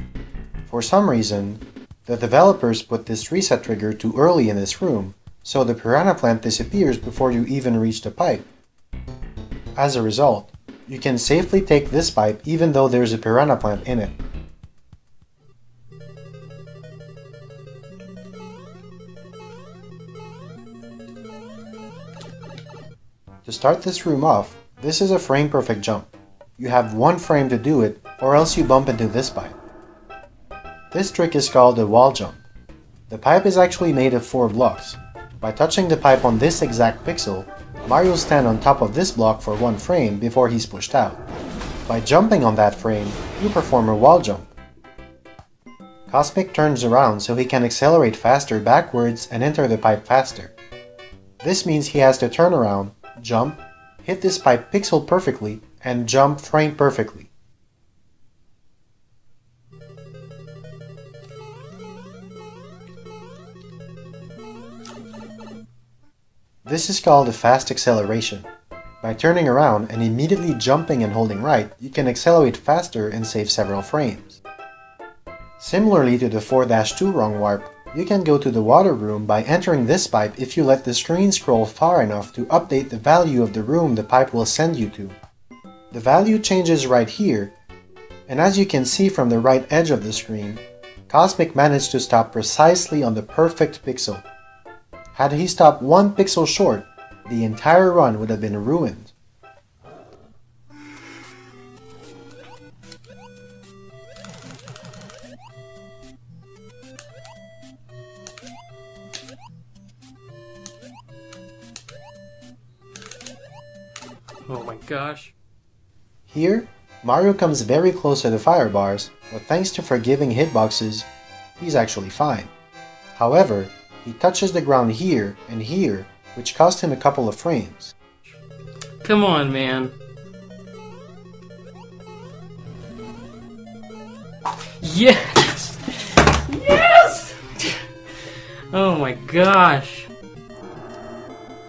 For some reason, the developers put this reset trigger too early in this room, so the piranha plant disappears before you even reach the pipe. As a result, you can safely take this pipe even though there's a piranha plant in it. To start this room off, this is a frame perfect jump. You have 1 frame to do it, or else you bump into this pipe. This trick is called a wall jump. The pipe is actually made of 4 blocks. By touching the pipe on this exact pixel, Mario will stand on top of this block for 1 frame before he's pushed out. By jumping on that frame, you perform a wall jump. Cosmic turns around so he can accelerate faster backwards and enter the pipe faster. This means he has to turn around, jump, hit this pipe pixel perfectly, and jump frame perfectly. This is called a fast acceleration. By turning around and immediately jumping and holding right, you can accelerate faster and save several frames. Similarly to the 4-2 wrong warp, you can go to the water room by entering this pipe if you let the screen scroll far enough to update the value of the room the pipe will send you to. The value changes right here, and as you can see from the right edge of the screen, Cosmic managed to stop precisely on the perfect pixel. Had he stopped 1 pixel short, the entire run would have been ruined. Oh my gosh. Here, Mario comes very close to the fire bars, but thanks to forgiving hitboxes, he's actually fine. However, he touches the ground here and here, which cost him a couple of frames. Come on, man. Yes! Yes! Oh my gosh.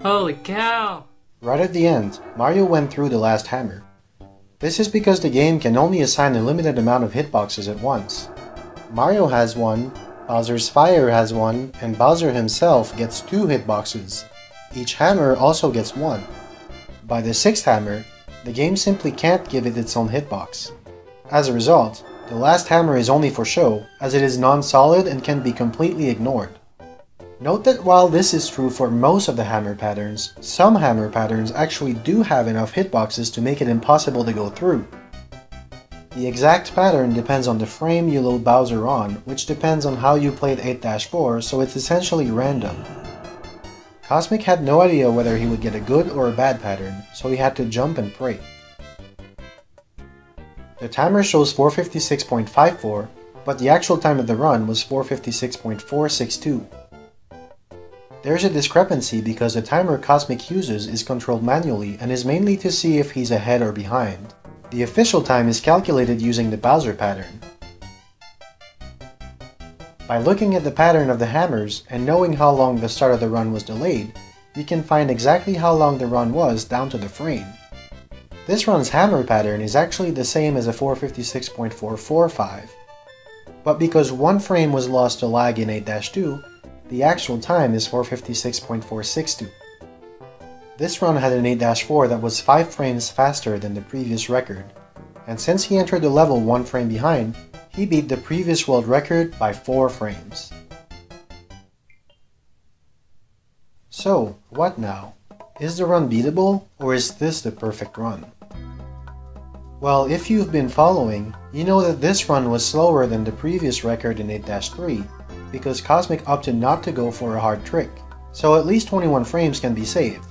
Holy cow. Right at the end, Mario went through the last hammer. This is because the game can only assign a limited amount of hitboxes at once. Mario has one, Bowser's Fire has one, and Bowser himself gets 2 hitboxes. Each hammer also gets 1. By the 6th hammer, the game simply can't give it its own hitbox. As a result, the last hammer is only for show, as it is non-solid and can be completely ignored. Note that while this is true for most of the hammer patterns, some hammer patterns actually do have enough hitboxes to make it impossible to go through. The exact pattern depends on the frame you load Bowser on, which depends on how you played 8-4, so it's essentially random. Cosmic had no idea whether he would get a good or a bad pattern, so he had to jump and pray. The timer shows 456.54, but the actual time of the run was 456.462. There's a discrepancy because the timer Cosmic uses is controlled manually and is mainly to see if he's ahead or behind. The official time is calculated using the Bowser pattern. By looking at the pattern of the hammers and knowing how long the start of the run was delayed, you can find exactly how long the run was down to the frame. This run's hammer pattern is actually the same as a 456.445, but because one frame was lost to lag in 8-2, the actual time is 456.462. This run had an 8-4 that was 5 frames faster than the previous record, and since he entered the level 1 frame behind, he beat the previous world record by 4 frames. So, what now? Is the run beatable, or is this the perfect run? Well, if you've been following, you know that this run was slower than the previous record in 8-3, because Cosmic opted not to go for a hard trick, so at least 21 frames can be saved.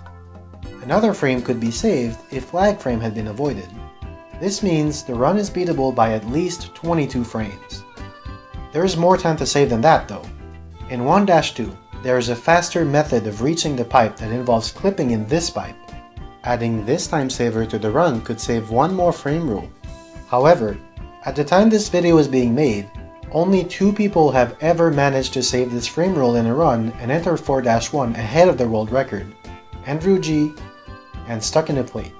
Another frame could be saved if lag frame had been avoided. This means the run is beatable by at least 22 frames. There is more time to save than that though. In 1-2, there is a faster method of reaching the pipe that involves clipping in this pipe. Adding this time saver to the run could save one more frame rule. However, at the time this video is being made, only 2 people have ever managed to save this frame rule in a run and enter 4-1 ahead of the world record, Andrew G and Stuck in a Plate.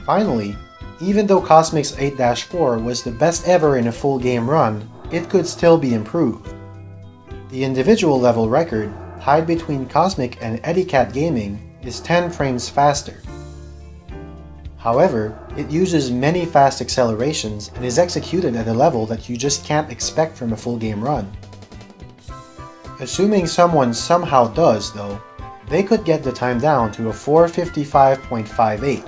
Finally, even though Cosmic's 8-4 was the best ever in a full game run, it could still be improved. The individual level record, tied between Cosmic and Eddie Cat Gaming, is 10 frames faster. However, it uses many fast accelerations and is executed at a level that you just can't expect from a full game run. Assuming someone somehow does though, they could get the time down to a 455.58.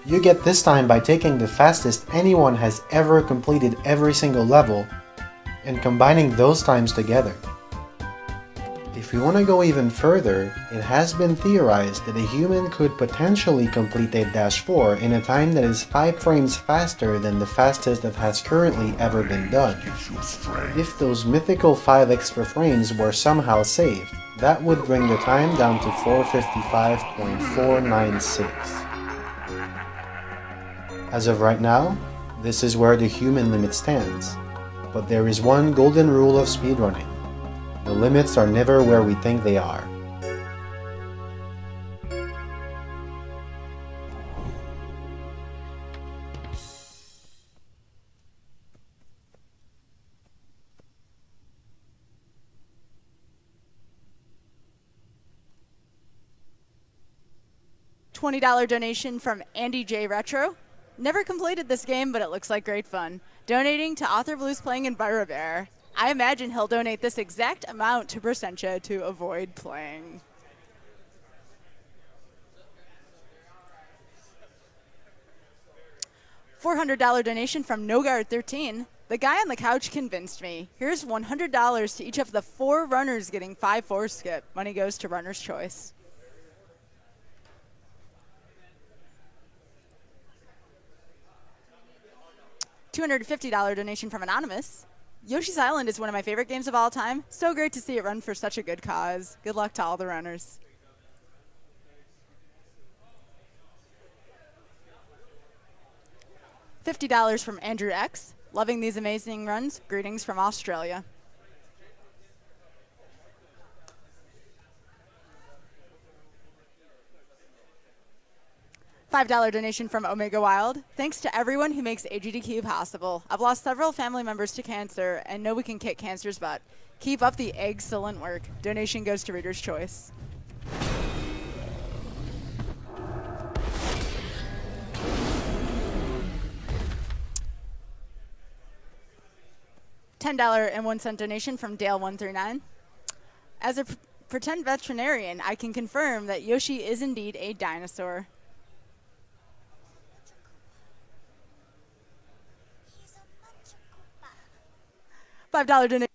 You get this time by taking the fastest anyone has ever completed every single level and combining those times together. If we want to go even further, it has been theorized that a human could potentially complete 8-4 in a time that is 5 frames faster than the fastest that has currently ever been done. If those mythical 5 extra frames were somehow saved, that would bring the time down to 455.496. As of right now, this is where the human limit stands, but there is one golden rule of speedrunning. The limits are never where we think they are. $20 donation from Andy J. Retro. Never completed this game, but it looks like great fun. Donating to Author Blues playing in Bear. I imagine he'll donate this exact amount to Percentia to avoid playing. $400 donation from Nogard13. The guy on the couch convinced me. Here's $100 to each of the 4 runners getting 5-4 skip. Money goes to Runner's Choice. $250 donation from Anonymous. Yoshi's Island is one of my favorite games of all time. So great to see it run for such a good cause. Good luck to all the runners. $50 from Andrew X. Loving these amazing runs. Greetings from Australia. $5 donation from Omega Wild. Thanks to everyone who makes AGDQ possible. I've lost several family members to cancer and know we can kick cancer's butt. Keep up the excellent work. Donation goes to Reader's Choice. $10.01 donation from Dale139. As a pretend veterinarian, I can confirm that Yoshi is indeed a dinosaur. $5 donation.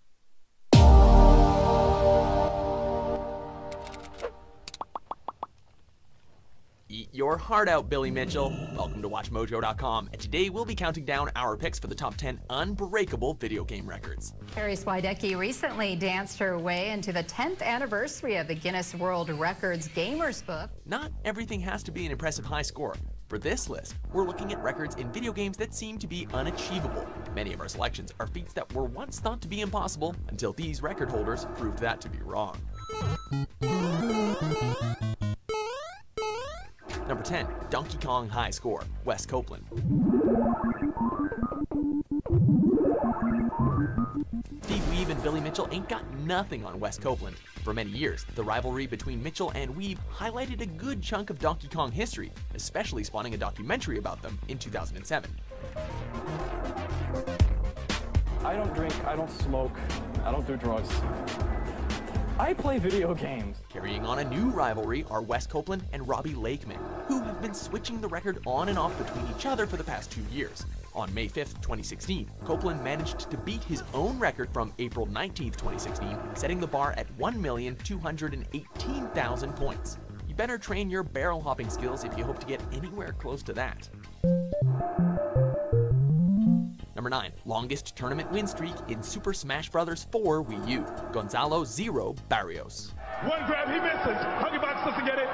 Eat your heart out, Billy Mitchell. Welcome to WatchMojo.com, and today we'll be counting down our picks for the top 10 unbreakable video game records. Carrie Swidecki recently danced her way into the 10th anniversary of the Guinness World Records Gamers Book. Not everything has to be an impressive high score. For this list, we're looking at records in video games that seem to be unachievable. Many of our selections are feats that were once thought to be impossible until these record holders proved that to be wrong. Number 10, Donkey Kong High Score, Wes Copeland. Steve Weeb and Billy Mitchell ain't got nothing on Wes Copeland. For many years, the rivalry between Mitchell and Weeb highlighted a good chunk of Donkey Kong history, especially spawning a documentary about them in 2007. I don't drink, I don't smoke, I don't do drugs. I play video games. Carrying on a new rivalry are Wes Copeland and Robbie Lakeman, who have been switching the record on and off between each other for the past 2 years. On May 5th, 2016, Copeland managed to beat his own record from April 19th, 2016, setting the bar at 1,218,000 points. You better train your barrel hopping skills if you hope to get anywhere close to that. Number 9, longest tournament win streak in Super Smash Bros. 4 Wii U, Gonzalo Zero Barrios. One grab, he misses. Huggybox doesn't get it.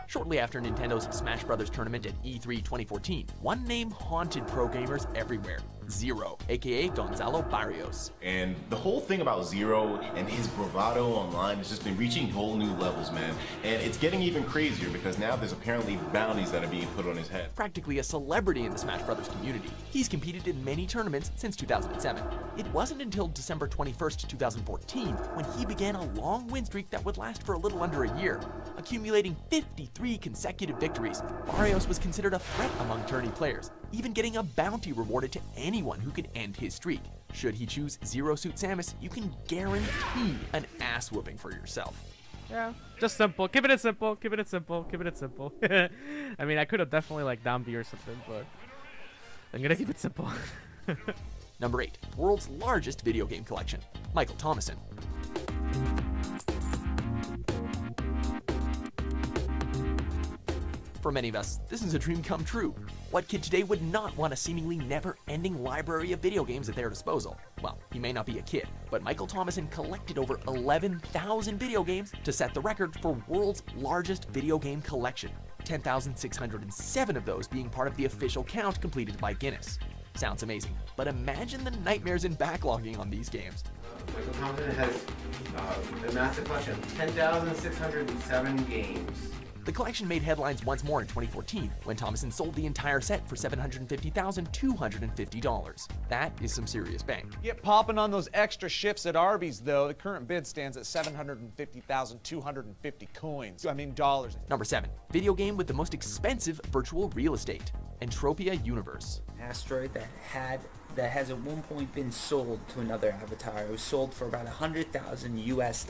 Shortly after Nintendo's Smash Bros. Tournament at E3 2014, one name haunted pro gamers everywhere: Zero, aka Gonzalo Barrios. And the whole thing about Zero and his bravado online has just been reaching whole new levels, man. And it's getting even crazier because now there's apparently bounties that are being put on his head. Practically a celebrity in the Smash Bros. Community, he's competed in many tournaments since 2007. It wasn't until December 21st, 2014, when he began a long win streak that would last for a little under a year. Accumulating 53 consecutive victories, Barrios was considered a threat among tourney players, even getting a bounty rewarded to anyone who could end his streak. Should he choose Zero Suit Samus, you can guarantee an ass whooping for yourself. Yeah, just simple. Keep it simple. Keep it simple. Keep it simple. I mean, I could have definitely like down B or something, but I'm gonna keep it simple. Number 8, world's largest video game collection, Michael Thomason. For many of us, this is a dream come true. What kid today would not want a seemingly never-ending library of video games at their disposal? Well, he may not be a kid, but Michael Thomason collected over 11,000 video games to set the record for world's largest video game collection, 10,607 of those being part of the official count completed by Guinness. Sounds amazing, but imagine the nightmares in backlogging on these games. Michael Thompson has a massive collection of 10,607 games. The collection made headlines once more in 2014 when Thomason sold the entire set for $750,250. That is some serious bank. Get popping on those extra shifts at Arby's, though. The current bid stands at $750,250 coins. I mean dollars. Number 7, video game with the most expensive virtual real estate, Entropia Universe. An asteroid that has at one point been sold to another avatar. It was sold for about $100,000 US.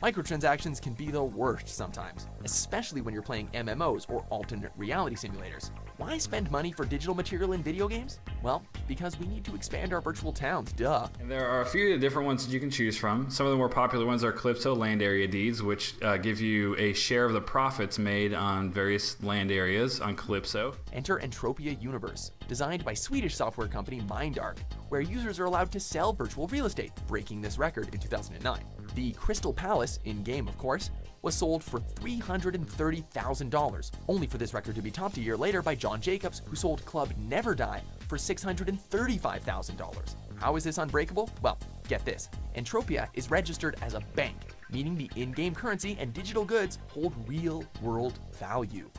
Microtransactions can be the worst sometimes, especially when you're playing MMOs or alternate reality simulators. Why spend money for digital material in video games? Well, because we need to expand our virtual towns, duh. And there are a few different ones that you can choose from. Some of the more popular ones are Calypso land area deeds, which give you a share of the profits made on various land areas on Calypso. Enter Entropia Universe, designed by Swedish software company Mindark, where users are allowed to sell virtual real estate, breaking this record in 2009. The Crystal Palace, in-game of course, was sold for $330,000, only for this record to be topped a year later by John Jacobs, who sold Club Never Die for $635,000. How is this unbreakable? Well, get this. Entropia is registered as a bank, meaning the in-game currency and digital goods hold real-world value.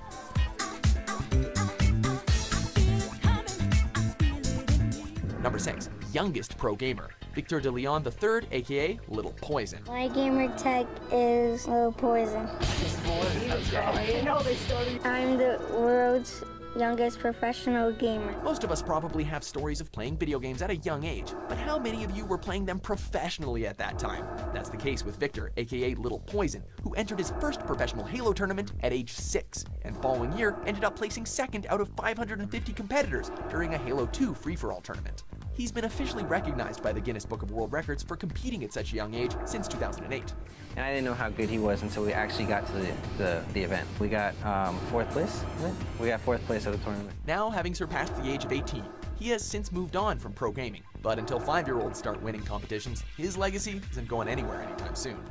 Number 6. Youngest pro gamer. Victor de Leon III, aka Little Poison. My gamer tag is Little Poison. I'm the world's youngest professional gamer. Most of us probably have stories of playing video games at a young age, but how many of you were playing them professionally at that time? That's the case with Victor, aka Little Poison, who entered his first professional Halo tournament at age 6, and following year ended up placing second out of 550 competitors during a Halo 2 free-for-all tournament. He's been officially recognized by the Guinness Book of World Records for competing at such a young age since 2008. And I didn't know how good he was until we actually got to the event. We got 4th place. We got 4th place at the tournament. Now, having surpassed the age of 18, he has since moved on from pro gaming. But until 5-year-olds start winning competitions, his legacy isn't going anywhere anytime soon.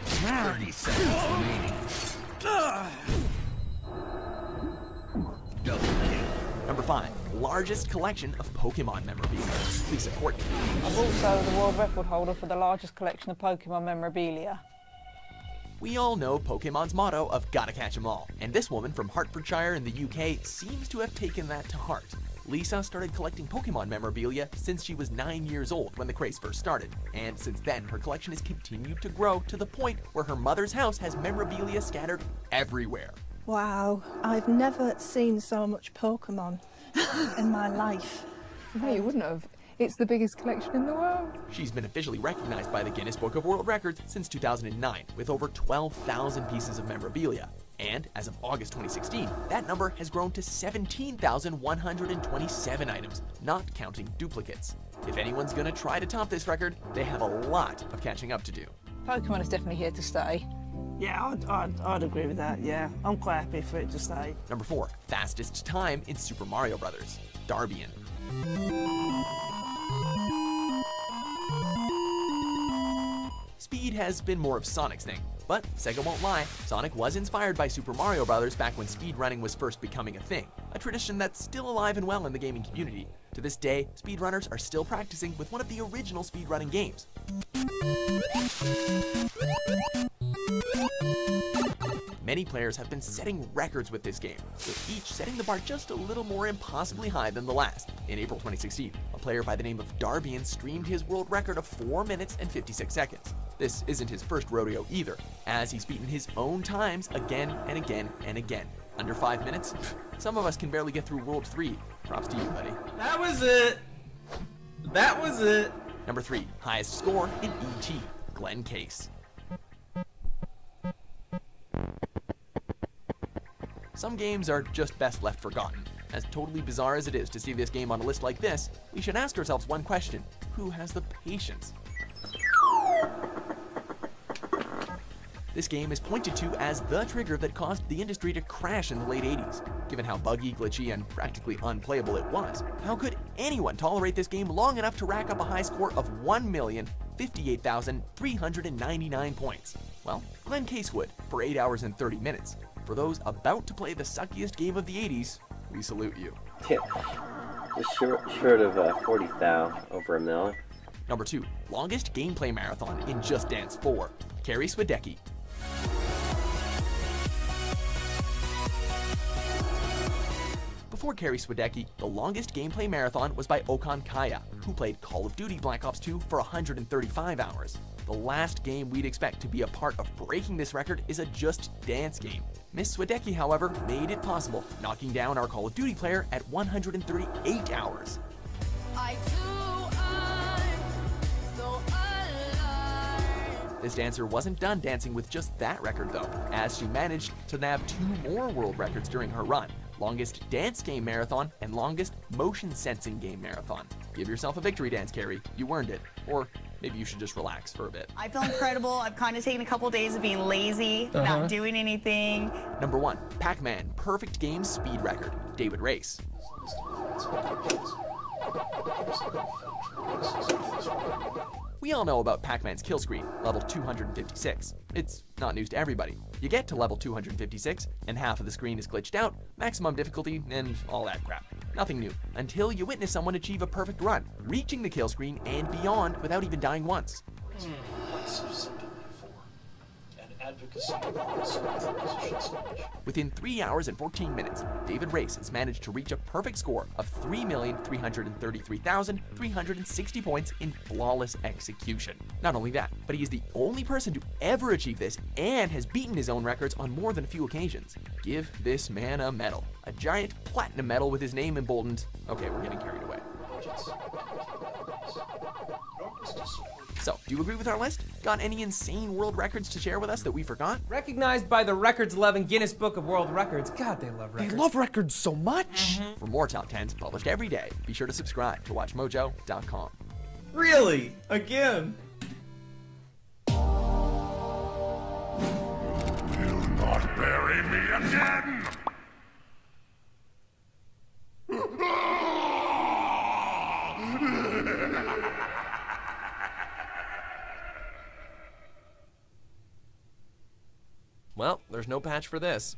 30 seconds remaining. Double kill. Number 5. Largest collection of Pokemon memorabilia. Lisa Courtney. I'm also the world record holder for the largest collection of Pokemon memorabilia. We all know Pokemon's motto of gotta catch 'em all, and this woman from Hertfordshire in the UK seems to have taken that to heart. Lisa started collecting Pokemon memorabilia since she was 9 years old when the craze first started, and since then her collection has continued to grow to the point where her mother's house has memorabilia scattered everywhere. Wow, I've never seen so much Pokemon in my life. No, you wouldn't have. It's the biggest collection in the world. She's been officially recognized by the Guinness Book of World Records since 2009, with over 12,000 pieces of memorabilia. And as of August 2016, that number has grown to 17,127 items, not counting duplicates. If anyone's gonna try to top this record, they have a lot of catching up to do. Pokemon is definitely here to stay. Yeah, I'd agree with that, yeah. I'm quite happy for it to stay. Number 4. Fastest time in Super Mario Bros. Darbian. Speed has been more of Sonic's thing, but Sega won't lie, Sonic was inspired by Super Mario Bros. Back when speedrunning was first becoming a thing, a tradition that's still alive and well in the gaming community. To this day, speedrunners are still practicing with one of the original speedrunning games. Many players have been setting records with this game, with each setting the bar just a little more impossibly high than the last. In April 2016, a player by the name of Darbian streamed his world record of 4 minutes and 56 seconds. This isn't his first rodeo either, as he's beaten his own times again and again and again. Under 5 minutes? Some of us can barely get through World 3. Props to you, buddy. That was it! That was it! Number 3, highest score in ET, Glenn Case. Some games are just best left forgotten. As totally bizarre as it is to see this game on a list like this, we should ask ourselves one question: who has the patience? This game is pointed to as the trigger that caused the industry to crash in the late 80s. Given how buggy, glitchy, and practically unplayable it was, how could anyone tolerate this game long enough to rack up a high score of 1,058,399 points? Well, Glenn Case would, for 8 hours and 30 minutes. For those about to play the suckiest game of the 80s, we salute you. Yeah, just short of 40,000, over a mil. Number 2, longest gameplay marathon in Just Dance 4, Carrie Swidecki. Before Carrie Swidecki, the longest gameplay marathon was by Okan Kaya, who played Call of Duty Black Ops 2 for 135 hours. The last game we'd expect to be a part of breaking this record is a Just Dance game. Miss Swidecki, however, made it possible, knocking down our Call of Duty player at 138 hours. This dancer wasn't done dancing with just that record though, as she managed to nab 2 more world records during her run. longest dance game marathon, and longest motion sensing game marathon. Give yourself a victory dance, Carrie. You earned it. Or maybe you should just relax for a bit. I feel incredible. I've kind of taken a couple days of being lazy, not doing anything. Number 1, Pac-Man perfect game speed record, David Race. We all know about Pac-Man's kill screen, level 256. It's not news to everybody. You get to level 256, and half of the screen is glitched out, maximum difficulty, and all that crap. Nothing new, until you witness someone achieve a perfect run, reaching the kill screen and beyond without even dying once. Within 3 hours and 14 minutes, David Race has managed to reach a perfect score of 3,333,360 points in flawless execution. Not only that, but he is the only person to ever achieve this and has beaten his own records on more than a few occasions. Give this man a medal. A giant platinum medal with his name emboldened. Okay, we're getting carried away. So, do you agree with our list? Got any insane world records to share with us that we forgot? Recognized by the records-loving Guinness Book of World Records. God, they love records. They love records so much! For more top 10s published every day, be sure to subscribe to WatchMojo.com. Really? Again? Will not bury me again! Well, there's no patch for this.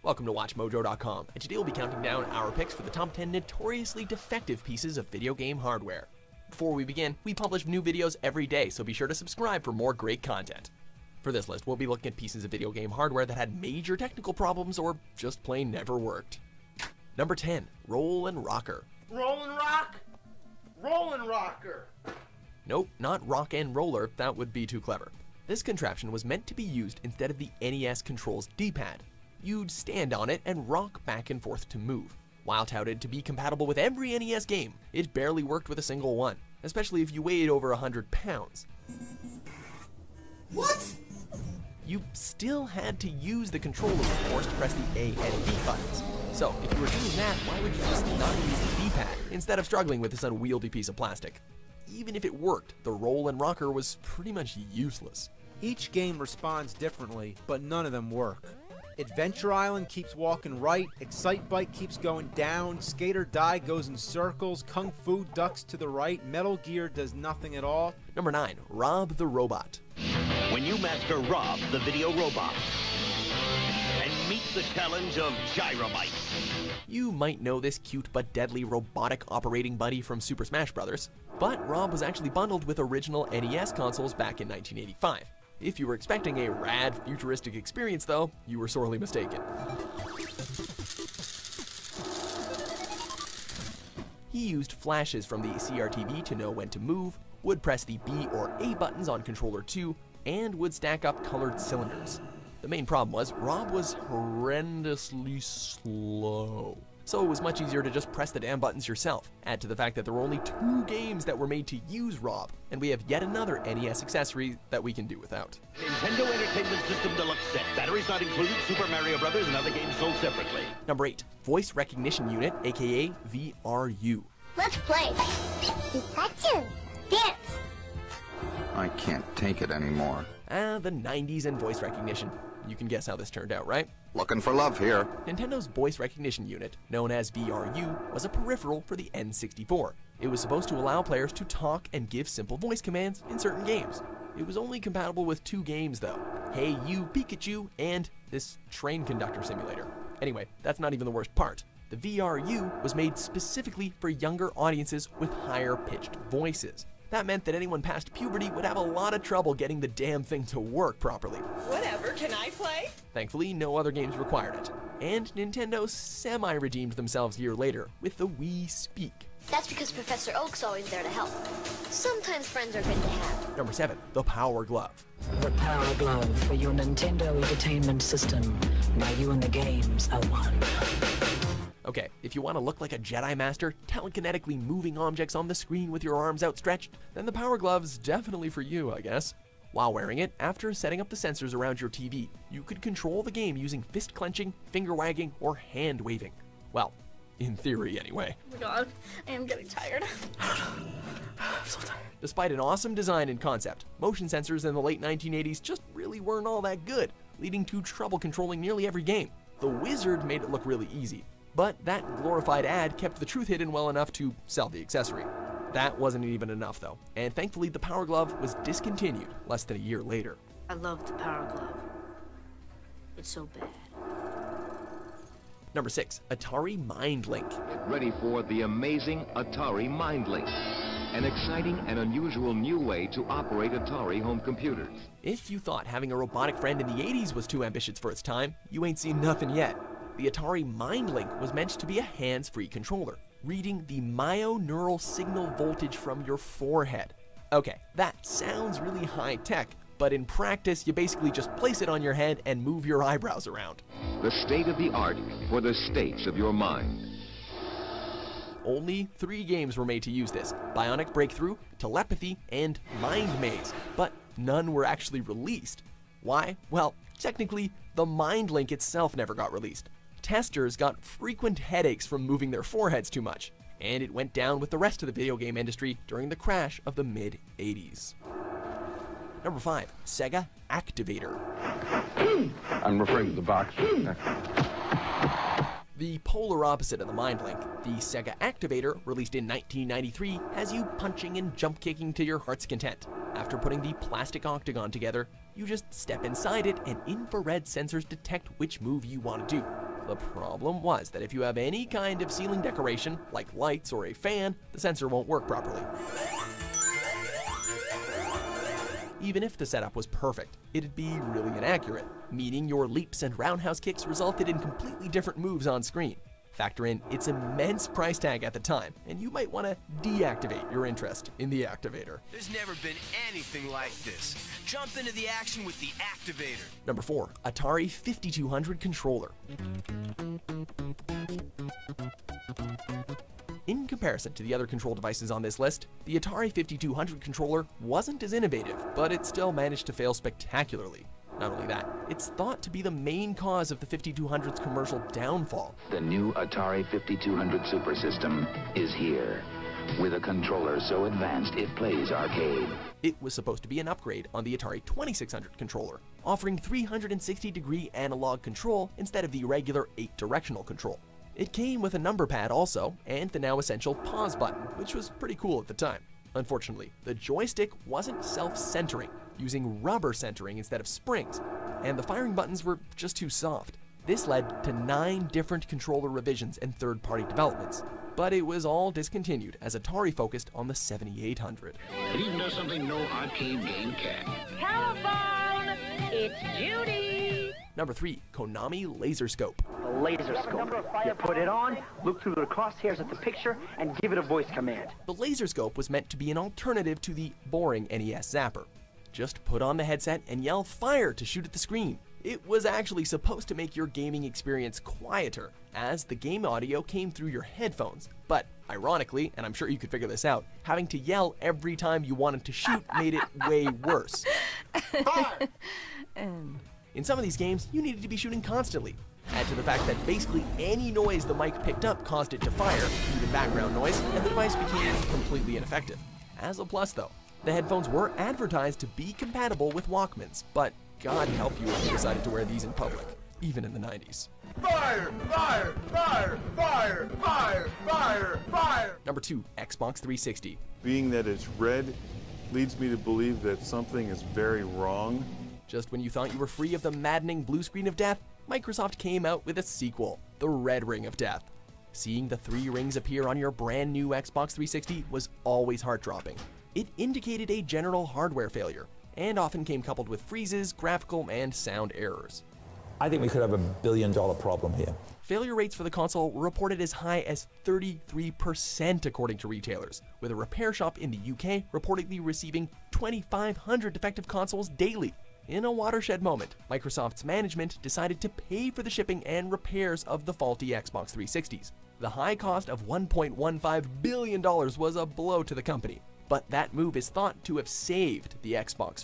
Welcome to WatchMojo.com, and today we'll be counting down our picks for the top 10 notoriously defective pieces of video game hardware. Before we begin, we publish new videos every day, so be sure to subscribe for more great content. For this list, we'll be looking at pieces of video game hardware that had major technical problems or just plain never worked. Number 10, Roll and Rocker. Roll and rock? Roll and rocker. Nope, not Rock and Roller, that would be too clever. This contraption was meant to be used instead of the NES controls D-pad. You'd stand on it and rock back and forth to move. While touted to be compatible with every NES game, it barely worked with a single one, especially if you weighed over 100 pounds. What? You still had to use the controller, of course, to press the A and B buttons. So, if you were doing that, why would you just not use the D-pad instead of struggling with this unwieldy piece of plastic? Even if it worked, the Roll and Rocker was pretty much useless. Each game responds differently, but none of them work. Adventure Island keeps walking right, Excite Bike keeps going down, Skate or Die goes in circles, Kung Fu ducks to the right, Metal Gear does nothing at all. Number 9, Rob the Robot. When you master Rob the video robot and meet the challenge of Gyrobite. You might know this cute but deadly robotic operating buddy from Super Smash Bros., but Rob was actually bundled with original NES consoles back in 1985. If you were expecting a rad, futuristic experience though, you were sorely mistaken. He used flashes from the CRTV to know when to move, would press the B or A buttons on controller 2, and would stack up colored cylinders. The main problem was Rob was horrendously slow. So it was much easier to just press the damn buttons yourself. Add to the fact that there were only 2 games that were made to use Rob, and we have yet another NES accessory that we can do without. Nintendo Entertainment System Deluxe Set. Batteries not included, Super Mario Brothers and other games sold separately. Number 8, Voice Recognition Unit, aka VRU. Let's play. Pikachu, dance. I can't take it anymore. The 90s and voice recognition. You can guess how this turned out, right? Looking for love here. Nintendo's voice recognition unit, known as VRU, was a peripheral for the N64. It was supposed to allow players to talk and give simple voice commands in certain games. It was only compatible with 2 games though, Hey You Pikachu and this train conductor simulator. Anyway, that's not even the worst part. The VRU was made specifically for younger audiences with higher pitched voices. That meant that anyone past puberty would have a lot of trouble getting the damn thing to work properly. Whatever, can I play? Thankfully, no other games required it. And Nintendo semi-redeemed themselves a year later with the Wii Speak. That's because Professor Oak's always there to help. Sometimes friends are good to have. Number 7, the Power Glove. The Power Glove for your Nintendo Entertainment System. Now you and the games are one. Okay, if you want to look like a Jedi Master, telekinetically moving objects on the screen with your arms outstretched, then the Power Glove's definitely for you, I guess. While wearing it, after setting up the sensors around your TV, you could control the game using fist clenching, finger wagging, or hand waving. Well, in theory anyway. Oh my god, I am getting tired. I'm so tired. Despite an awesome design and concept, motion sensors in the late 1980s just really weren't all that good, leading to trouble controlling nearly every game. The Wizard made it look really easy, but that glorified ad kept the truth hidden well enough to sell the accessory. That wasn't even enough though, and thankfully the Power Glove was discontinued less than a year later. I love the Power Glove. It's so bad. Number 6, Atari Mind Link. Get ready for the amazing Atari Mind Link, an exciting and unusual new way to operate Atari home computers. If you thought having a robotic friend in the 80s was too ambitious for its time, you ain't seen nothing yet. The Atari Mind Link was meant to be a hands-free controller, reading the myoneural signal voltage from your forehead. Okay, that sounds really high-tech, but in practice, you basically just place it on your head and move your eyebrows around. The state of the art for the states of your mind. Only 3 games were made to use this: Bionic Breakthrough, Telepathy, and Mind Maze, but none were actually released. Why? Well, technically, the Mind Link itself never got released. Testers got frequent headaches from moving their foreheads too much, and it went down with the rest of the video game industry during the crash of the mid-80s. Number 5, Sega Activator. I'm referring to the box. The polar opposite of the Mind Link, the Sega Activator, released in 1993, has you punching and jump kicking to your heart's content. After putting the plastic octagon together, you just step inside it and infrared sensors detect which move you want to do. The problem was that if you have any kind of ceiling decoration, like lights or a fan, the sensor won't work properly. Even if the setup was perfect, it'd be really inaccurate, meaning your leaps and roundhouse kicks resulted in completely different moves on screen. Factor in its immense price tag at the time, and you might want to deactivate your interest in the Activator. There's never been anything like this. Jump into the action with the Activator. Number 4, Atari 5200 controller. In comparison to the other control devices on this list, the Atari 5200 controller wasn't as innovative, but it still managed to fail spectacularly. Not only that, it's thought to be the main cause of the 5200's commercial downfall. The new Atari 5200 Super System is here, with a controller so advanced it plays arcade. It was supposed to be an upgrade on the Atari 2600 controller, offering 360-degree analog control instead of the regular 8-directional control. It came with a number pad also, and the now essential pause button, which was pretty cool at the time. Unfortunately, the joystick wasn't self-centering, using rubber centering instead of springs, and the firing buttons were just too soft. This led to 9 different controller revisions and third-party developments, but it was all discontinued as Atari focused on the 7800. It even does something no arcade game can. Telephone! It's Judy! Number 3, Konami Laser Scope. A laser scope. You put it on, look through the crosshairs at the picture, and give it a voice command. The Laser Scope was meant to be an alternative to the boring NES Zapper. Just put on the headset and yell fire to shoot at the screen. It was actually supposed to make your gaming experience quieter, as the game audio came through your headphones. But ironically, and I'm sure you could figure this out, having to yell every time you wanted to shoot made it way worse. Fire! In some of these games, you needed to be shooting constantly. Add to the fact that basically any noise the mic picked up caused it to fire, even background noise, and the device became completely ineffective. As a plus though, the headphones were advertised to be compatible with Walkmans, but God help you if you decided to wear these in public, even in the 90s. Fire! Fire! Fire! Fire! Fire! Fire! Fire! Number 2, Xbox 360. Being that it's red leads me to believe that something is very wrong. Just when you thought you were free of the maddening blue screen of death, Microsoft came out with a sequel, the Red Ring of Death. Seeing the 3 rings appear on your brand new Xbox 360 was always heart-dropping. It indicated a general hardware failure, and often came coupled with freezes, graphical, and sound errors. I think we could have $1 billion problem here. Failure rates for the console were reported as high as 33% according to retailers, with a repair shop in the UK reportedly receiving 2,500 defective consoles daily. In a watershed moment, Microsoft's management decided to pay for the shipping and repairs of the faulty Xbox 360s. The high cost of $1.15 billion was a blow to the company, but that move is thought to have saved the Xbox